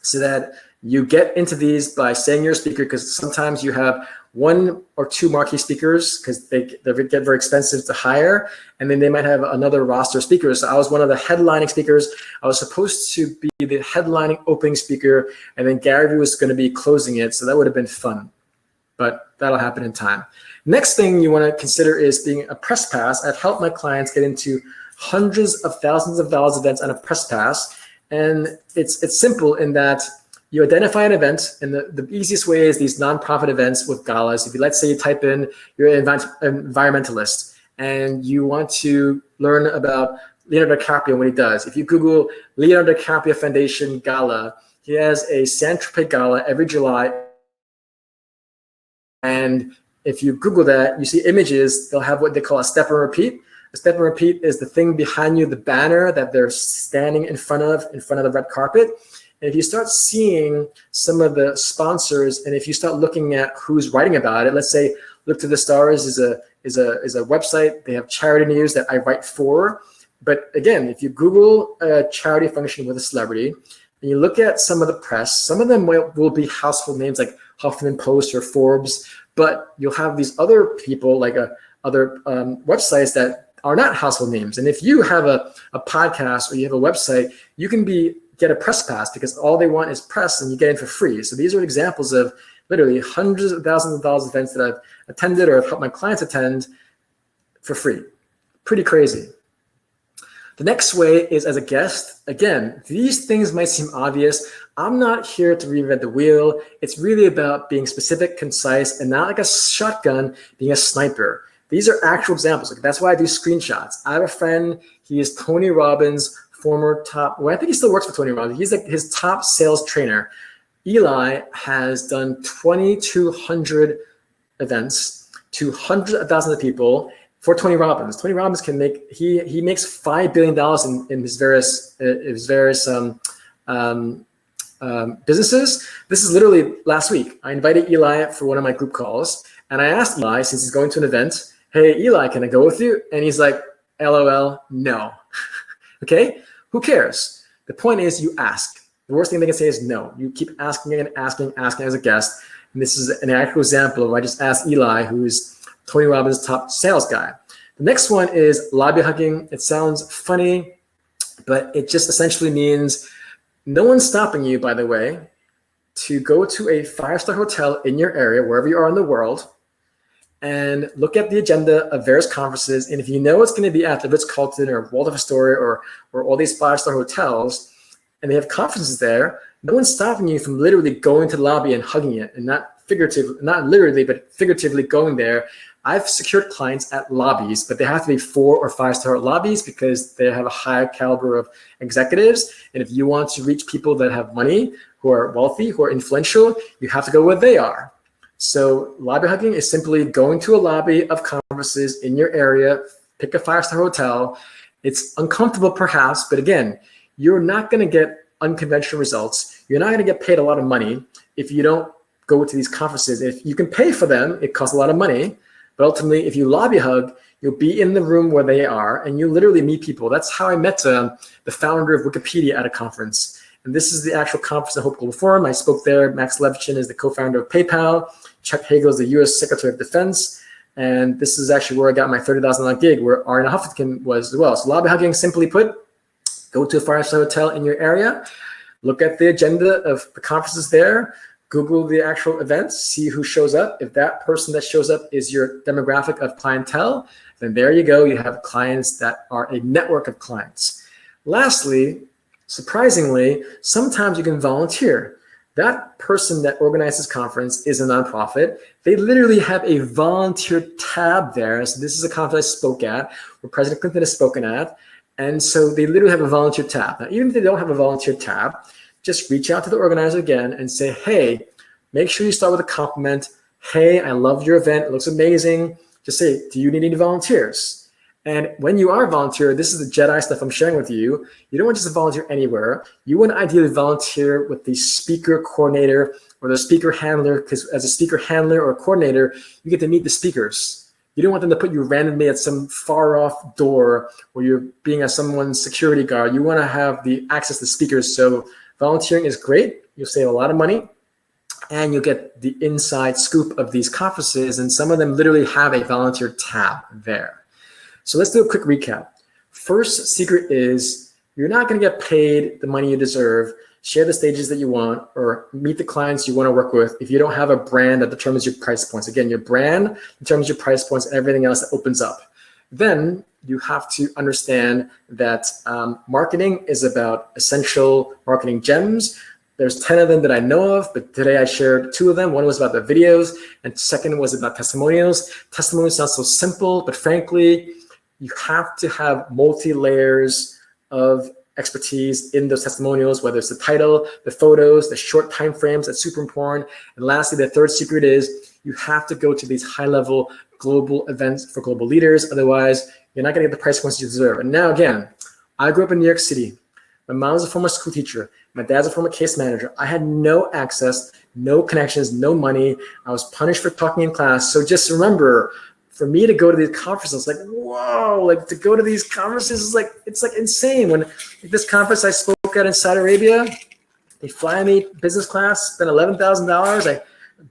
so that you get into these by saying you're a speaker, because sometimes you have one or two marquee speakers because they get very expensive to hire, and then they might have another roster of speakers. So I was one of the headlining speakers. I was supposed to be the headlining opening speaker, and then Gary Vee was going to be closing it. So that would have been fun, but that'll happen in time. Next thing you want to consider is being a press pass. I've helped my clients get into hundreds of thousands of dollars events on a press pass, and it's simple in that you identify an event, and the easiest way is these nonprofit events with galas. If you, let's say you type in, you're an environmentalist and you want to learn about Leonardo DiCaprio and what he does. If you Google Leonardo DiCaprio Foundation Gala, he has a Saint-Tropez Gala every July. And if you Google that, you see images, they'll have what they call a step and repeat. A step and repeat is the thing behind you, the banner that they're standing in front of the red carpet. And if you start seeing some of the sponsors, and if you start looking at who's writing about it, let's say Look to the Stars is a website. They have charity news that I write for. But again, if you Google a charity function with a celebrity, and you look at some of the press, some of them will be household names like Huffington Post or Forbes, but you'll have these other people like other websites that are not household names. And if you have a podcast or you have a website, you can get a press pass because all they want is press and you get in for free. So these are examples of literally hundreds of thousands of dollars events that I've attended or have helped my clients attend for free. Pretty crazy. The next way is as a guest. Again, these things might seem obvious. I'm not here to reinvent the wheel. It's really about being specific, concise, and not like a shotgun being a sniper. These are actual examples. Like, that's why I do screenshots. I have a friend, he is Tony Robbins' former top, well, I think he still works for Tony Robbins. He's like his top sales trainer. Eli has done 2,200 events to hundreds of thousands of people for Tony Robbins. Tony Robbins can make, he makes $5 billion in his various businesses. This is literally last week. I invited Eli for one of my group calls, and I asked Eli, since he's going to an event, hey, Eli, can I go with you? And he's like, LOL, no. Okay, who cares? The point is you ask. The worst thing they can say is no. You keep asking and asking as a guest. And this is an actual example of I just asked Eli, who's Tony Robbins' top sales guy. The next one is lobby hugging. It sounds funny, but it just essentially means no one's stopping you, by the way, to go to a 5-star hotel in your area, wherever you are in the world, and look at the agenda of various conferences. And if you know it's going to be at the Ritz-Carlton or Waldorf Astoria or all these 5-star hotels, and they have conferences there, no one's stopping you from literally going to the lobby and hugging it, and not literally, but figuratively going there. I've secured clients at lobbies, but they have to be 4 or 5-star lobbies because they have a high caliber of executives. And if you want to reach people that have money, who are wealthy, who are influential, you have to go where they are. So lobby hugging is simply going to a lobby of conferences in your area, pick a 5-star hotel. It's uncomfortable perhaps, but again, you're not going to get unconventional results. You're not going to get paid a lot of money if you don't go to these conferences. If you can pay for them, it costs a lot of money. But ultimately, if you lobby hug, you'll be in the room where they are, and you literally meet people. That's how I met the founder of Wikipedia at a conference. And this is the actual conference at Hope Global Forum. I spoke there. Max Levchin is the co-founder of PayPal. Chuck Hagel is the U.S. Secretary of Defense. And this is actually where I got my $30,000 gig, where Arianna Huffington was as well. So lobby hugging, simply put, go to a 5-star hotel in your area, look at the agenda of the conferences there, Google the actual events, see who shows up. If that person that shows up is your demographic of clientele, then there you go. You have clients that are a network of clients. Lastly, surprisingly, sometimes you can volunteer. That person that organized this conference is a nonprofit. They literally have a volunteer tab there. So this is a conference I spoke at, where President Clinton has spoken at. And so they literally have a volunteer tab. Now, even if they don't have a volunteer tab, just reach out to the organizer again and say, hey, make sure you start with a compliment. Hey, I love your event. It looks amazing. Just say, do you need any volunteers? And when you are a volunteer, this is the Jedi stuff I'm sharing with you. You don't want just to volunteer anywhere. You want to ideally volunteer with the speaker coordinator or the speaker handler, because as a speaker handler or coordinator, you get to meet the speakers. You don't want them to put you randomly at some far off door where you're being as someone's security guard. You want to have the access to speakers. So volunteering is great. You'll save a lot of money and you'll get the inside scoop of these conferences. And some of them literally have a volunteer tab there. So let's do a quick recap. First secret is you're not going to get paid the money you deserve, share the stages that you want, or meet the clients you want to work with if you don't have a brand that determines your price points. Again, your brand determines your price points and everything else that opens up. Then you have to understand that marketing is about essential marketing gems. There's 10 of them that I know of, but today I shared 2 of them. One was about the videos, and second was about testimonials. Testimonials sound so simple, but frankly, you have to have multi-layers of expertise in those testimonials, whether it's the title, the photos, the short time frames. That's super important. And lastly, the third secret is you have to go to these high-level global events for global leaders. Otherwise, you're not going to get the price points you deserve. And now, again, I grew up in New York City. My mom's a former school teacher. My dad's a former case manager. I had no access, no connections, no money. I was punished for talking in class. So just remember, for me to go to these conferences, like, whoa, like to go to these conferences is like, it's like insane. When like this conference I spoke at in Saudi Arabia, they fly me business class, spent $11,000.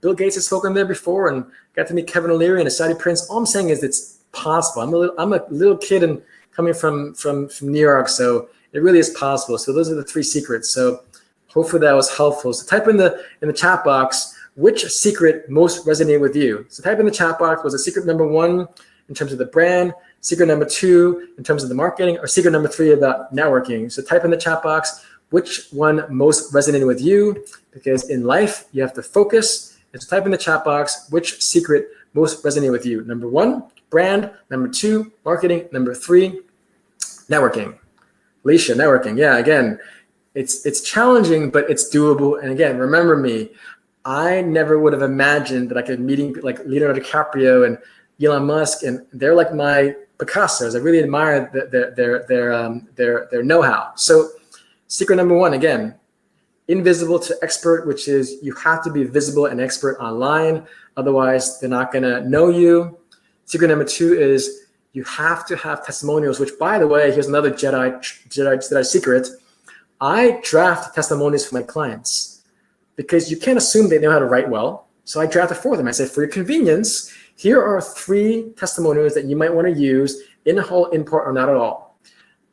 Bill Gates had spoken there before and got to meet Kevin O'Leary and a Saudi prince. All I'm saying is it's possible. I'm a little kid and coming from New York, so it really is possible. So those are the 3 secrets. So hopefully that was helpful. So type in the chat box, which secret most resonated with you? So type in the chat box, was it secret number 1 in terms of the brand, secret number 2 in terms of the marketing, or secret number 3 about networking? So type in the chat box, which one most resonated with you? Because in life, you have to focus. And so type in the chat box, which secret most resonated with you? Number 1, brand. Number 2, marketing. Number 3, networking. Alicia, networking. Yeah, again, it's challenging, but it's doable. And again, remember me, I never would have imagined that I could meeting like Leonardo DiCaprio and Elon Musk, and they're like my Picassos. I really admire their know-how. So secret number 1, again, invisible to expert, which is you have to be visible and expert online. Otherwise, they're not going to know you. Secret number 2 is you have to have testimonials, which, by the way, here's another Jedi secret. I draft testimonials for my clients, because you can't assume they know how to write well. So I draft it for them. I say, for your convenience, here are 3 testimonials that you might want to use in whole, in part, or not at all.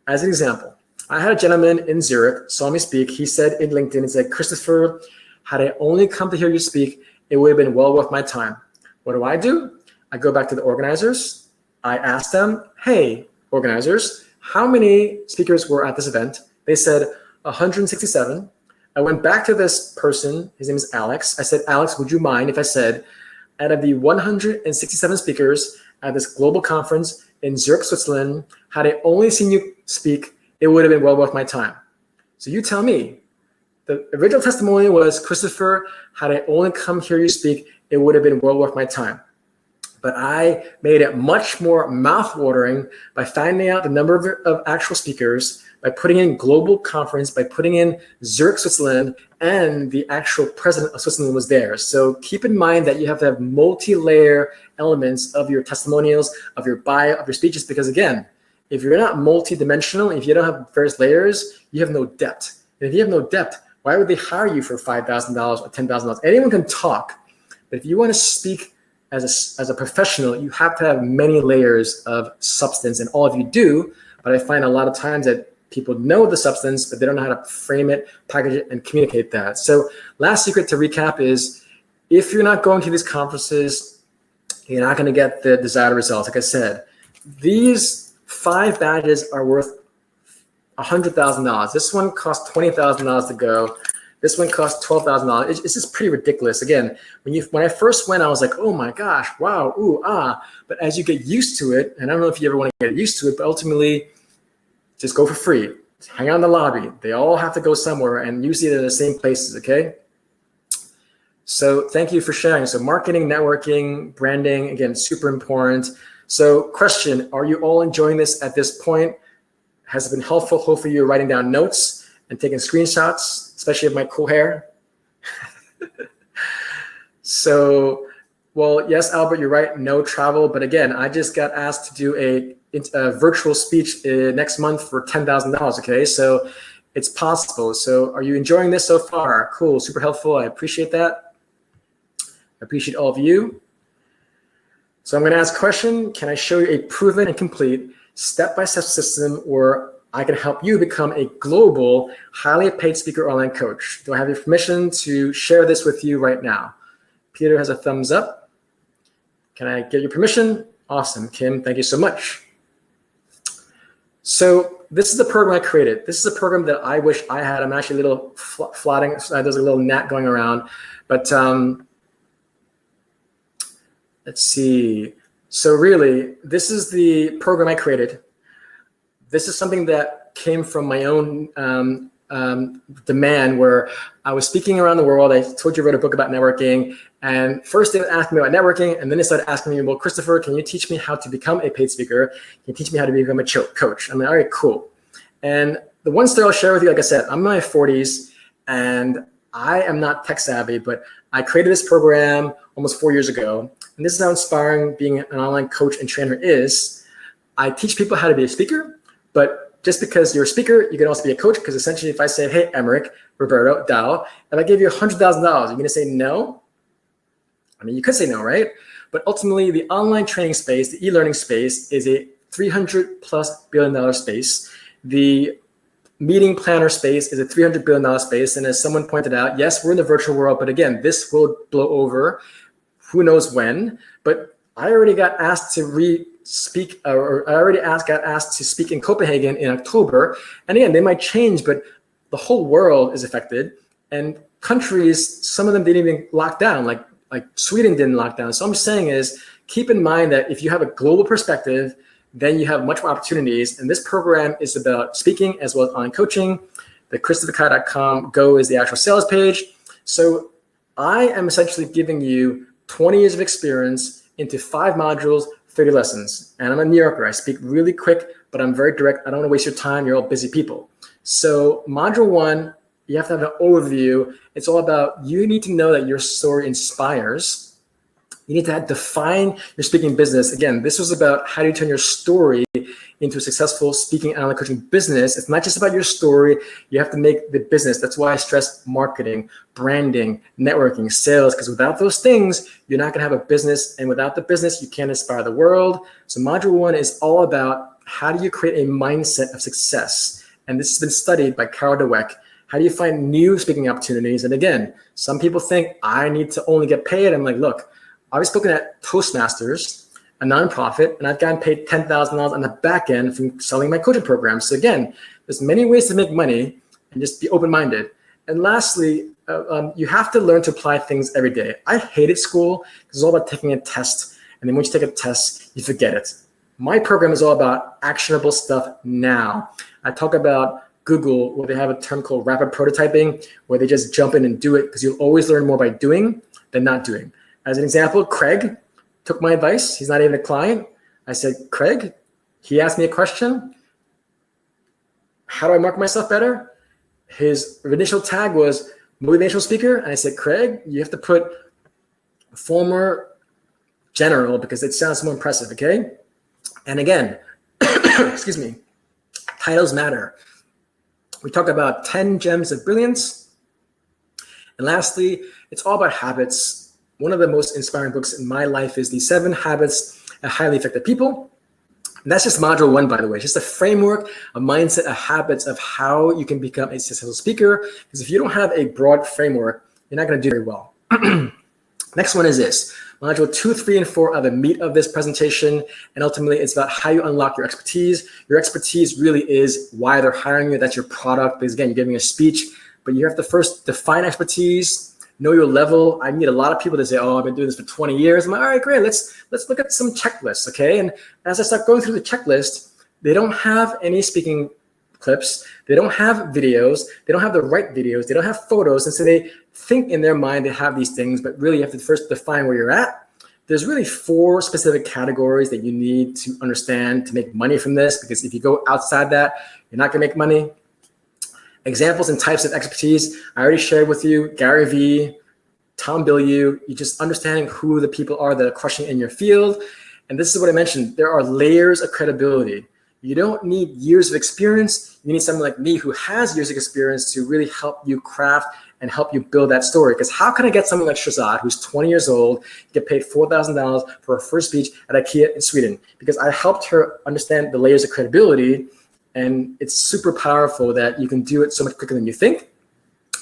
As an example, I had a gentleman in Zurich, saw me speak. He said in LinkedIn, he said, Christopher, had I only come to hear you speak, it would have been well worth my time. What do? I go back to the organizers. I ask them, hey, organizers, how many speakers were at this event? They said 167. I went back to this person, his name is Alex. I said, Alex, would you mind if I said, out of the 167 speakers at this global conference in Zurich, Switzerland, had I only seen you speak, it would have been well worth my time. So you tell me. The original testimonial was, Christopher, had I only come hear you speak, it would have been well worth my time. But I made it much more mouth-watering by finding out the number of actual speakers, by putting in global conference, by putting in Zurich, Switzerland, and the actual president of Switzerland was there. So keep in mind that you have to have multi-layer elements of your testimonials, of your bio, of your speeches, because again, if you're not multi-dimensional, if you don't have various layers, you have no depth. And if you have no depth, why would they hire you for $5,000 or $10,000? Anyone can talk, but if you want to speak as a professional, you have to have many layers of substance, and all of you do. But I find a lot of times that people know the substance, but they don't know how to frame it, package it, and communicate that. So last secret to recap is, if you're not going to these conferences, you're not going to get the desired results. Like I said, these 5 badges are worth $100,000. This one costs $20,000 to go. This one costs $12,000. It's just pretty ridiculous. Again, when I first went, I was like, oh my gosh, wow, ooh, ah. But as you get used to it, and I don't know if you ever want to get used to it, but ultimately, just go for free. Hang out in the lobby. They all have to go somewhere, and usually they're the same places, okay? So thank you for sharing. So marketing, networking, branding, again, super important. So question, are you all enjoying this at this point? Has it been helpful? Hopefully you're writing down notes and taking screenshots, especially of my cool hair. So, well, yes, Albert, you're right, no travel. But again, I just got asked to do a virtual speech next month for $10,000, okay? So it's possible. So are you enjoying this so far? Cool, super helpful, I appreciate that. I appreciate all of you. So I'm gonna ask a question, can I show you a proven and complete step-by-step system where I can help you become a global, highly paid speaker online coach? Do I have your permission to share this with you right now? Peter has a thumbs up. Can I get your permission? Awesome, Kim, thank you so much. So this is the program I created. This is a program that I wish I had. I'm actually a little flatting, there's a little gnat going around, but let's see. So really, this is the program I created. This is something that came from my own demand, where I was speaking around the world. I told you I wrote a book about networking, and first they would ask me about networking, and then they started asking me, well, Christopher, can you teach me how to become a paid speaker? Can you teach me how to become a coach? I'm like, all right, cool. And the one story I'll share with you, like I said, I'm in my 40s, and I am not tech savvy, but I created this program almost 4 years ago. And this is how inspiring being an online coach and trainer is. I teach people how to be a speaker, but just because you're a speaker, you can also be a coach, because essentially if I say, hey, Emmerich, Roberto, Dow, if I give you $100,000, you're gonna say no? I mean, you could say no, right? But ultimately the online training space, the e-learning space is a $300+ billion space. The meeting planner space is a $300 billion space. And as someone pointed out, yes, we're in the virtual world, but again, this will blow over. Who knows when? But I already got asked to speak, or I already got asked to speak in Copenhagen in October. And again, they might change, but the whole world is affected. And countries, some of them didn't even lock down, like Sweden didn't lock down. So I'm saying is, keep in mind that if you have a global perspective, then you have much more opportunities. And this program is about speaking as well as online coaching. The ChristopherKai.com Go is the actual sales page. So I am essentially giving you 20 years of experience into 5 modules, 30 lessons. And I'm a New Yorker. I speak really quick, but I'm very direct. I don't want to waste your time. You're all busy people. So module 1, you have to have an overview. It's all about, you need to know that your story inspires. You need to define your speaking business. Again, this was about how do you turn your story into a successful speaking and online coaching business. It's not just about your story. You have to make the business. That's why I stress marketing, branding, networking, sales, because without those things, you're not going to have a business. And without the business, you can't inspire the world. So module 1 is all about how do you create a mindset of success? And this has been studied by Carol Dweck. How do you find new speaking opportunities? And again, some people think I need to only get paid. I'm like, look, I've spoken at Toastmasters, a nonprofit, and I've gotten paid $10,000 on the back end from selling my coaching programs. So again, there's many ways to make money, and just be open-minded. And lastly, you have to learn to apply things every day. I hated school because it's all about taking a test, and then once you take a test, you forget it. My program is all about actionable stuff now. I talk about Google, where they have a term called rapid prototyping, where they just jump in and do it, because you'll always learn more by doing than not doing. As an example, Craig took my advice. He's not even a client. I said, Craig, he asked me a question. How do I market myself better? His initial tag was motivational speaker. And I said, Craig, you have to put former general, because it sounds more impressive, okay? And again, excuse me, titles matter. We talk about 10 gems of brilliance. And lastly, it's all about habits. One of the most inspiring books in my life is The 7 Habits of Highly Effective People. And that's just module 1, by the way, just a framework, a mindset, a habits of how you can become a successful speaker. Because if you don't have a broad framework, you're not going to do very well. Next one is this. Module 2, 3, and 4 are the meat of this presentation. And ultimately, it's about how you unlock your expertise. Your expertise really is why they're hiring you. That's your product. Because again, you're giving a speech. but you have to first define expertise, know your level. I meet a lot of people that say, oh, I've been doing this for 20 years. I'm like, all right, great. Let's look at some checklists, okay? And as I start going through the checklist, they don't have any speaking clips. They don't have videos. They don't have the right videos. They don't have photos. And so they think in their mind they have these things, but really you have to first define where you're at. There's really 4 specific categories that you need to understand to make money from this, because if you go outside that, you're not gonna make money. Examples and types of expertise, I already shared with you, Gary Vee, Tom Bilyeu. You just understanding who the people are that are crushing in your field. And this is what I mentioned, there are layers of credibility. You don't need years of experience. You need someone like me who has years of experience to really help you craft and help you build that story. Because how can I get someone like Shahzad, who's 20 years old, get paid $4,000 for her first speech at IKEA in Sweden? Because I helped her understand the layers of credibility, and it's super powerful that you can do it so much quicker than you think.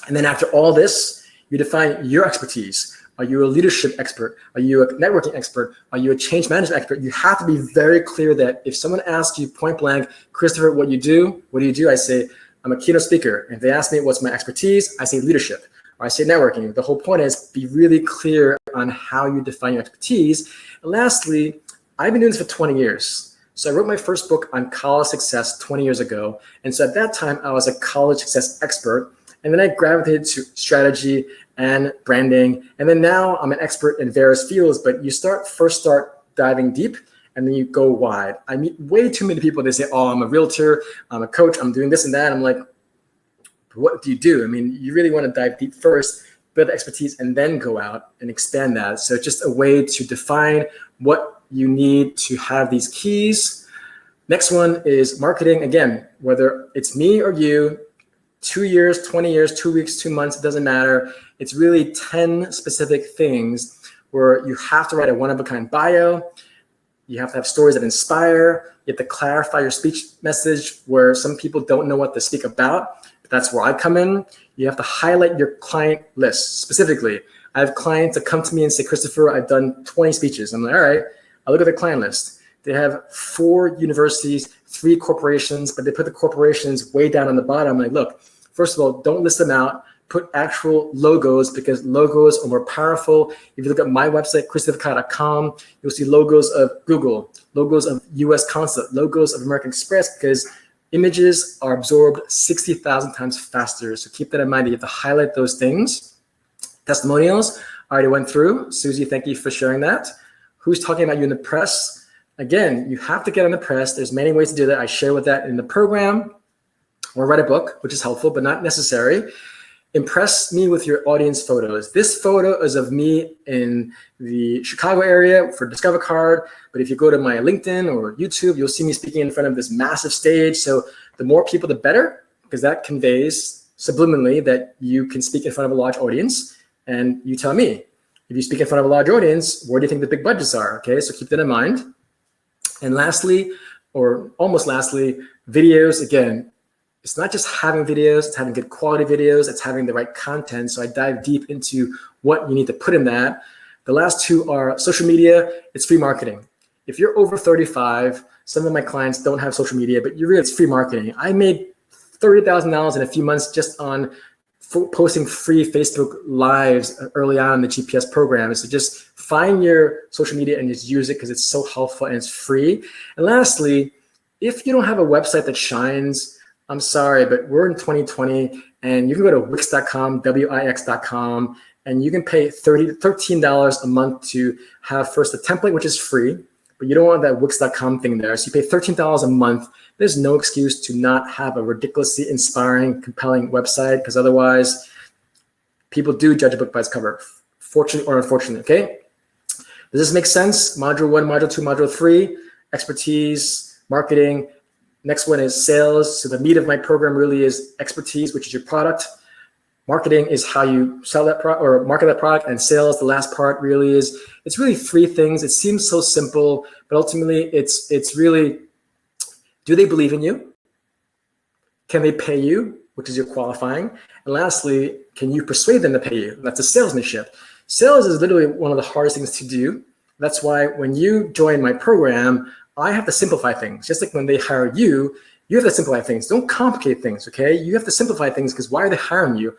And then after all this, you define your expertise. Are you a leadership expert? Are you a networking expert? Are you a change management expert? You have to be very clear that if someone asks you point blank, Christopher, what do you do? I say, I'm a keynote speaker. And if they ask me what's my expertise, I say leadership, or I say networking. The whole point is be really clear on how you define your expertise. And lastly, I've been doing this for 20 years. So I wrote my first book on college success 20 years ago. And so at that time, I was a college success expert. And then I gravitated to strategy and branding. And then now I'm an expert in various fields, but you first start diving deep, and then you go wide. I meet way too many people. They say, oh, I'm a realtor, I'm a coach, I'm doing this and that. I'm like, what do you do? I mean, you really want to dive deep first, build expertise, and then go out and expand that. So just a way to define what you need to have these keys. Next one is marketing. Again, whether it's me or you, 2 years, 20 years, 2 weeks, 2 months, it doesn't matter. It's really 10 specific things where you have to write a one-of-a-kind bio. You have to have stories that inspire. You have to clarify your speech message where some people don't know what to speak about. But that's where I come in. You have to highlight your client list specifically. I have clients that come to me and say, Christopher, I've done 20 speeches. I'm like, all right, I look at their client list. They have 4 universities, 3 corporations, but they put the corporations way down on the bottom. I'm like, look, first of all, don't list them out. Put actual logos, because logos are more powerful. If you look at my website, christopherkai.com, you'll see logos of Google, logos of US Consulate, logos of American Express, because images are absorbed 60,000 times faster. So keep that in mind. You have to highlight those things. Testimonials, I already went through. Susie, thank you for sharing that. Who's talking about you in the press? Again, you have to get on the press. There's many ways to do that. I share with that in the program, or write a book, which is helpful, but not necessary. Impress me with your audience photos. This photo is of me in the Chicago area for Discover Card, but if you go to my LinkedIn or YouTube, you'll see me speaking in front of this massive stage. So the more people, the better, because that conveys subliminally that you can speak in front of a large audience. And you tell me, if you speak in front of a large audience, where do you think the big budgets are? Okay, so keep that in mind. And lastly, or almost lastly, videos. Again, it's not just having videos, it's having good quality videos, it's having the right content. So I dive deep into what you need to put in that. The last 2 are social media, it's free marketing. If you're over 35, some of my clients don't have social media, but it's free marketing. I made $30,000 in a few months just on posting free Facebook lives early on in the GPS program. So just find your social media and just use it, because it's so helpful and it's free. And lastly, if you don't have a website that shines, I'm sorry, but we're in 2020, and you can go to Wix.com, Wix.com, and you can pay $13 a month to have first a template, which is free, but you don't want that Wix.com thing there. So you pay $13 a month. There's no excuse to not have a ridiculously inspiring, compelling website, because otherwise people do judge a book by its cover, fortunately or unfortunately, okay? Does this make sense? Module 1, Module 2, Module 3, expertise, marketing. Next one is sales. So the meat of my program really is expertise, which is your product. Marketing is how you sell that product or market that product, and sales, the last part, really is, it's really 3 things. It seems so simple, but ultimately it's really, do they believe in you? Can they pay you, which is your qualifying? And lastly, can you persuade them to pay you? That's a salesmanship. Sales is literally one of the hardest things to do. That's why when you join my program, I have to simplify things. Just like when they hire you, You have to simplify things. Don't complicate things, okay? You have to simplify things because why are they hiring you?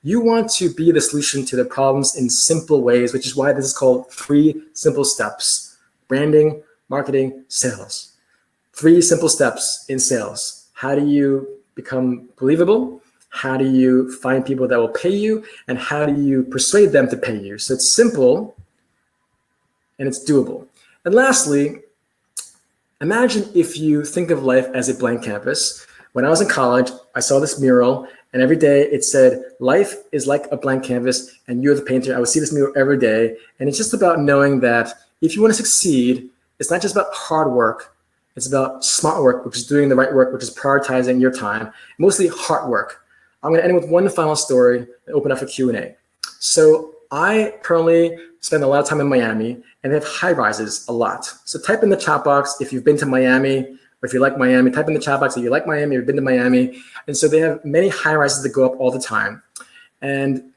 You want to be the solution to their problems in simple ways, which is why this is called 3 simple steps: branding, marketing, sales. 3 simple steps in sales. How do you become believable? How do you find people that will pay you? And how do you persuade them to pay you? So it's simple and it's doable. And lastly, imagine if you think of life as a blank canvas. When I was in college, I saw this mural, and every day it said, life is like a blank canvas and you're the painter. I would see this mural every day. And it's just about knowing that if you want to succeed, it's not just about hard work. It's about smart work, which is doing the right work, which is prioritizing your time, mostly hard work. I'm going to end with one final story and open up for Q&A. So I currently spend a lot of time in Miami, and they have high rises a lot. So type in the chat box if you've been to Miami, or if you like Miami. Type in the chat box if you like Miami or you've been to Miami. And so they have many high rises that go up all the time. And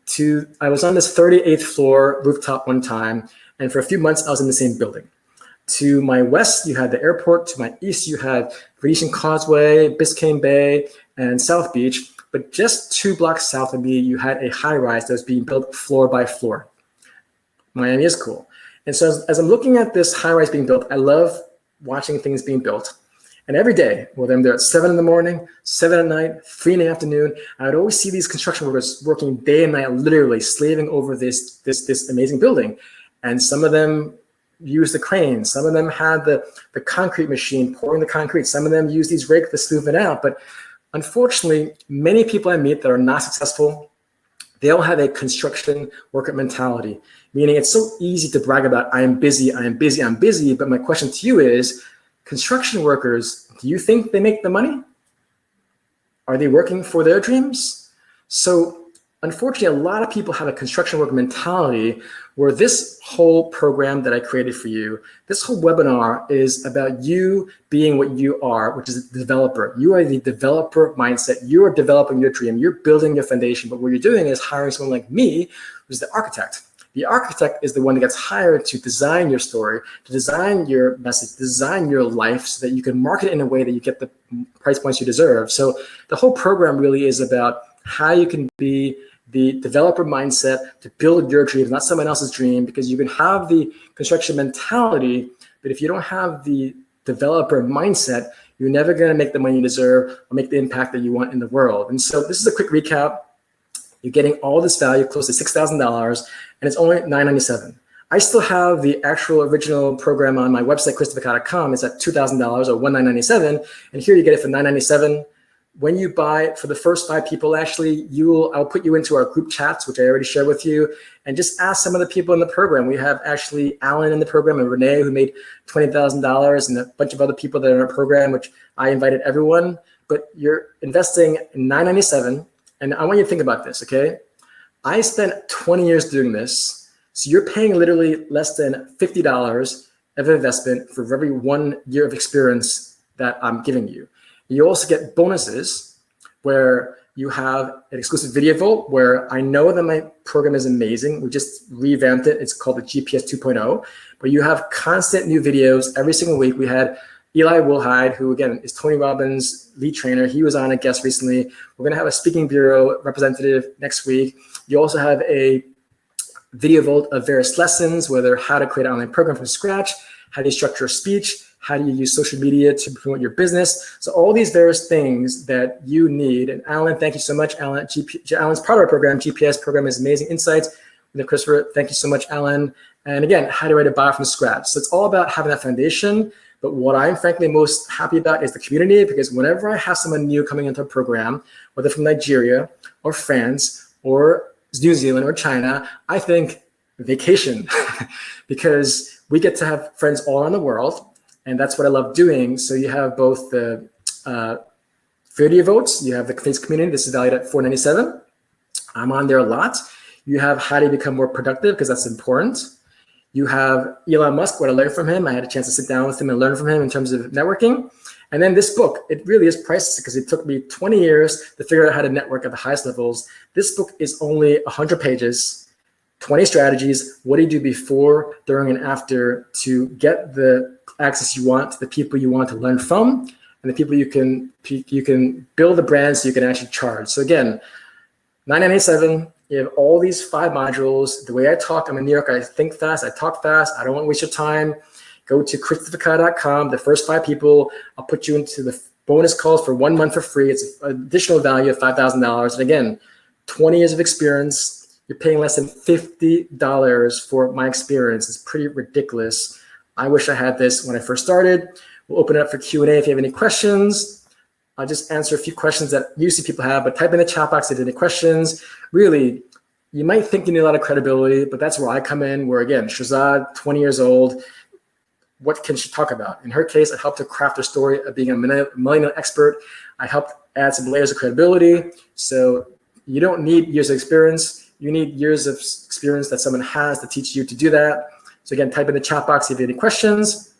I was on this 38th floor rooftop one time, and for a few months I was in the same building. To my west, you had the airport. To my east, you had Venetian Causeway, Biscayne Bay, and South Beach. But just 2 blocks south of me, you had a high rise that was being built floor by floor. Miami is cool. And so as I'm looking at this high rise being built, I love watching things being built. And every day, well, then they're at 7 in the morning, 7 at night, 3 in the afternoon. I would always see these construction workers working day and night, literally slaving over this amazing building. And some of them use the crane. Some of them had the concrete machine pouring the concrete. Some of them use these rakes to smooth it out. But unfortunately, many people I meet that are not successful, they all have a construction worker mentality, meaning it's so easy to brag about, I am busy, I am busy, I'm busy. But my question to you is, construction workers, do you think they make the money? Are they working for their dreams? So unfortunately, a lot of people have a construction worker mentality where this whole program that I created for you, this whole webinar is about you being what you are, which is a developer. You are the developer mindset. You are developing your dream. You're building your foundation. But what you're doing is hiring someone like me, who's the architect. The architect is the one that gets hired to design your story, to design your message, design your life so that you can market it in a way that you get the price points you deserve. So the whole program really is about how you can be the developer mindset to build your dreams, not someone else's dream, because you can have the construction mentality, but if you don't have the developer mindset, you're never going to make the money you deserve or make the impact that you want in the world. And so this is a quick recap. You're getting all this value, close to $6,000, and it's only $997. I still have the actual original program on my website, christophercott.com. It's at $2,000 or $1,997, and here you get it for $997. When you buy it for the first 5 people, actually, I'll put you into our group chats, which I already shared with you, and just ask some of the people in the program. We have actually Alan in the program and Renee, who made $20,000, and a bunch of other people that are in our program, which I invited everyone. But you're investing $997, and I want you to think about this, okay? I spent 20 years doing this, so you're paying literally less than $50 of investment for every 1 year of experience that I'm giving you. You also get bonuses where you have an exclusive video vault where I know that my program is amazing. We just revamped it. It's called the GPS 2.0, but you have constant new videos every single week. We had Eli Wilhide, who again is Tony Robbins' lead trainer. He was on a guest recently. We're going to have a speaking bureau representative next week. You also have a video vault of various lessons, whether how to create an online program from scratch, how do you structure a speech, how do you use social media to promote your business? So all these various things that you need. And Alan, thank you so much. Alan's part of our program. GPS program is Amazing Insights. And Christopher, thank you so much, Alan. And again, how to write a bio from scratch. So it's all about having that foundation. But what I'm frankly most happy about is the community, because whenever I have someone new coming into a program, whether from Nigeria or France or New Zealand or China, I think vacation because we get to have friends all around the world. And that's what I love doing. So you have both the video votes, you have the Face community. This is valued at $497. I'm on there a lot. You have how to become more productive, because that's important. You have Elon Musk, what I learned from him. I had a chance to sit down with him and learn from him in terms of networking. And then this book, it really is priceless because it took me 20 years to figure out how to network at the highest levels. This book is only 100 pages, 20 strategies. What do you do before, during, and after to get the access you want to the people you want to learn from? and the people you can build the brand so you can actually charge. So again, $9.97. You have all these 5 modules. The way I talk, I'm in New York. I think fast. I talk fast. I don't want to waste your time. Go to christopherkai.com. The first 5 people, I'll put you into the bonus calls for 1 month for free. It's an additional value of $5,000. And again, 20 years of experience. You're paying less than $50 for my experience. It's pretty ridiculous. I wish I had this when I first started. We'll open it up for Q&A if you have any questions. I'll just answer a few questions that usually people have, but type in the chat box if you have any questions. Really, you might think you need a lot of credibility, but that's where I come in, where again, Shahzad, 20 years old, what can she talk about? In her case, I helped her craft her story of being a millennial expert. I helped add some layers of credibility. So you don't need years of experience. You need years of experience that someone has to teach you to do that. So again, type in the chat box if you have any questions.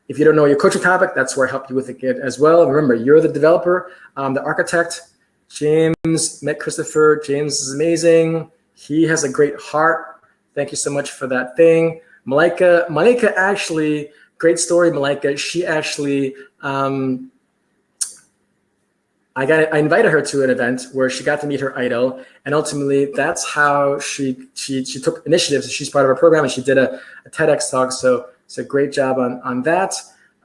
If you don't know your coaching topic, that's where I help you with it as well. Remember, you're the developer, the architect. James met Christopher. James is amazing. He has a great heart. Thank you so much for that thing. Malika actually, great story, Malika. She actually, I invited her to an event where she got to meet her idol, and ultimately that's how she took initiatives. She's part of our program, and she did a TEDx talk. So great job on that.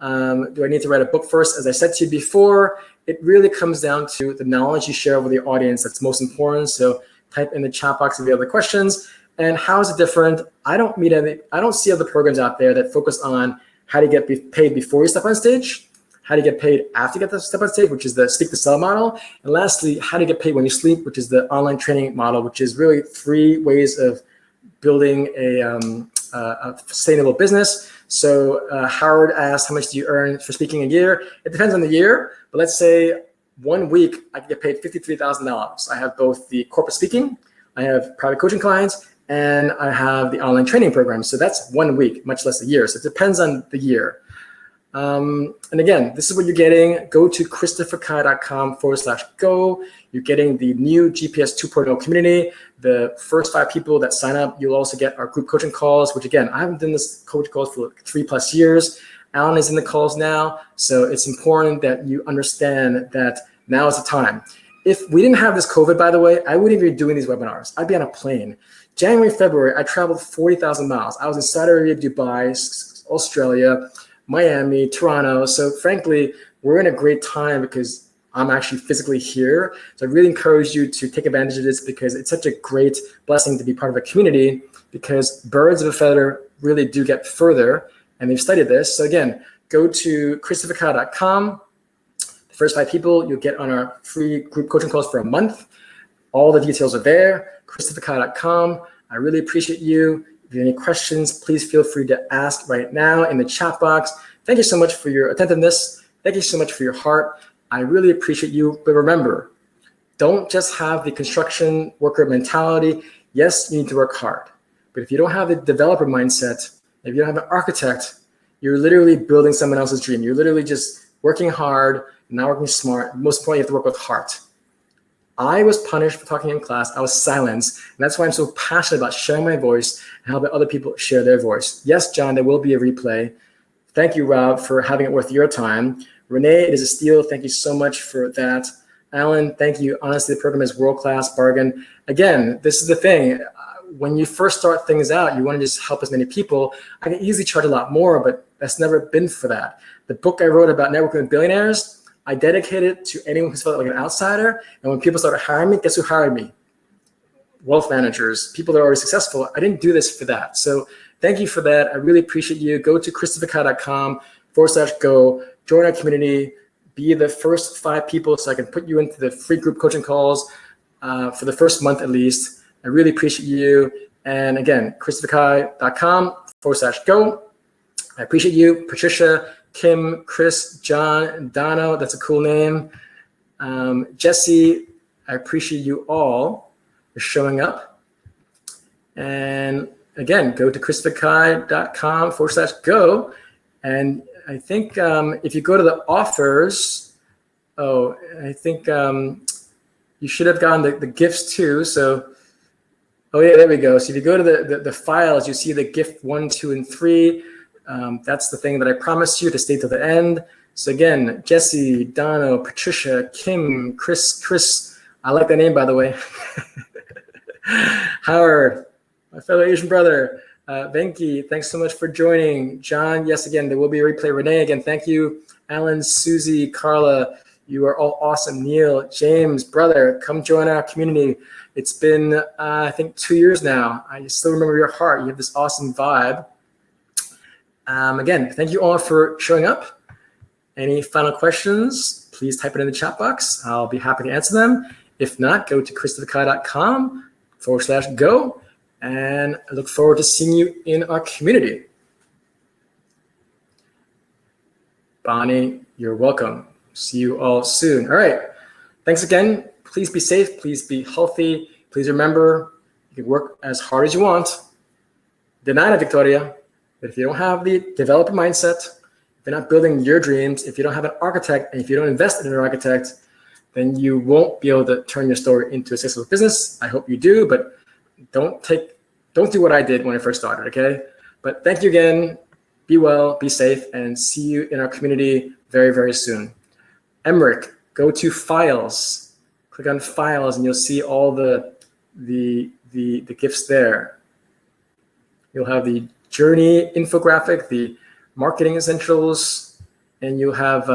Do I need to write a book first? As I said to you before, it really comes down to the knowledge you share with the audience that's most important. So type in the chat box if you have other questions. And how is it different? I don't see other programs out there that focus on how to get paid before you step on stage, how to get paid after you get to step on stage, which is the speak to sell model. And lastly, how to get paid when you sleep, which is the online training model, which is really 3 ways of building a sustainable business. So Howard asked, how much do you earn for speaking a year? It depends on the year, but let's say 1 week, I can get paid $53,000. I have both the corporate speaking, I have private coaching clients, and I have the online training program. So that's 1 week, much less a year. So it depends on the year. And again, this is what you're getting. Go to christopherkai.com/go. You're getting the new GPS 2.0 community. The first 5 people that sign up, you'll also get our group coaching calls, which again, I haven't done this coaching calls for 3+ years. Alan is in the calls now. So it's important that you understand that now is the time. If we didn't have this COVID, by the way, I wouldn't even be doing these webinars. I'd be on a plane. January, February, I traveled 40,000 miles. I was in Saudi Arabia, Dubai, Australia, Miami, Toronto. So frankly, we're in a great time because I'm actually physically here. So I really encourage you to take advantage of this because it's such a great blessing to be part of a community because birds of a feather really do get further, and they've studied this. So again, go to christopherkai.com. The first 5 people you'll get on our free group coaching calls for a month. All the details are there, christopherkai.com. I really appreciate you. If you have any questions, please feel free to ask right now in the chat box. Thank you so much for your attentiveness. Thank you so much for your heart. I really appreciate you. But remember, don't just have the construction worker mentality. Yes, you need to work hard. But if you don't have the developer mindset, if you don't have an architect, you're literally building someone else's dream. You're literally just working hard, not working smart. Most importantly, you have to work with heart. I was punished for talking in class. I was silenced. And that's why I'm so passionate about sharing my voice and helping other people share their voice. Yes, John, there will be a replay. Thank you, Rob, for having it worth your time. Renee, it is a steal. Thank you so much for that. Alan, thank you. Honestly, the program is world-class bargain. Again, this is the thing. When you first start things out, you want to just help as many people. I can easily charge a lot more, but that's never been for that. The book I wrote about networking with billionaires, I dedicated to anyone who's felt like an outsider. And when people started hiring me, guess who hired me? Wealth managers, people that are already successful. I didn't do this for that. So thank you for that. I really appreciate you. Go to christopherkai.com/go, join our community, be the first 5 people so I can put you into the free group coaching calls for the first month at least. I really appreciate you. And again, christopherkai.com/go. I appreciate you, Patricia, Kim, Chris, John, Dono, that's a cool name. Jesse, I appreciate you all for showing up. And again, go to christopherkai.com/go. And I think if you go to the offers, I think you should have gotten the gifts too. So, there we go. So if you go to the files, you see the gift 1, 2, and 3. That's the thing that I promised you to stay to the end. So again, Jesse, Dono, Patricia, Kim, Chris, I like that name, by the way. Howard, my fellow Asian brother, Venki, thanks so much for joining. John, yes, again, there will be a replay. Renee, again, thank you. Alan, Susie, Carla, you are all awesome. Neil, James, brother, come join our community. It's been, I think, 2 years now. I still remember your heart. You have this awesome vibe. Again, thank you all for showing up. Any final questions, please type it in the chat box. I'll be happy to answer them. If not, go to christopherkai.com/go, and I look forward to seeing you in our community. Bonnie, you're welcome. See you all soon. All right. Thanks again. Please be safe. Please be healthy. Please remember, you can work as hard as you want. De nada, Victoria. But if you don't have the developer mindset, if you're not building your dreams, if you don't have an architect, and if you don't invest in an architect, then you won't be able to turn your story into a successful business. I hope you do, but don't do what I did when I first started, okay? But thank you again. Be well, be safe, and see you in our community very, very soon. Emmerich, go to Files. Click on Files, and you'll see all the gifts there. You'll have the journey infographic, the marketing essentials, and you'll have,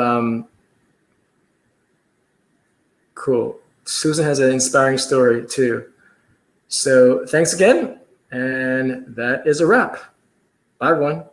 cool. Susan has an inspiring story too. So thanks again, and that is a wrap. Bye, everyone.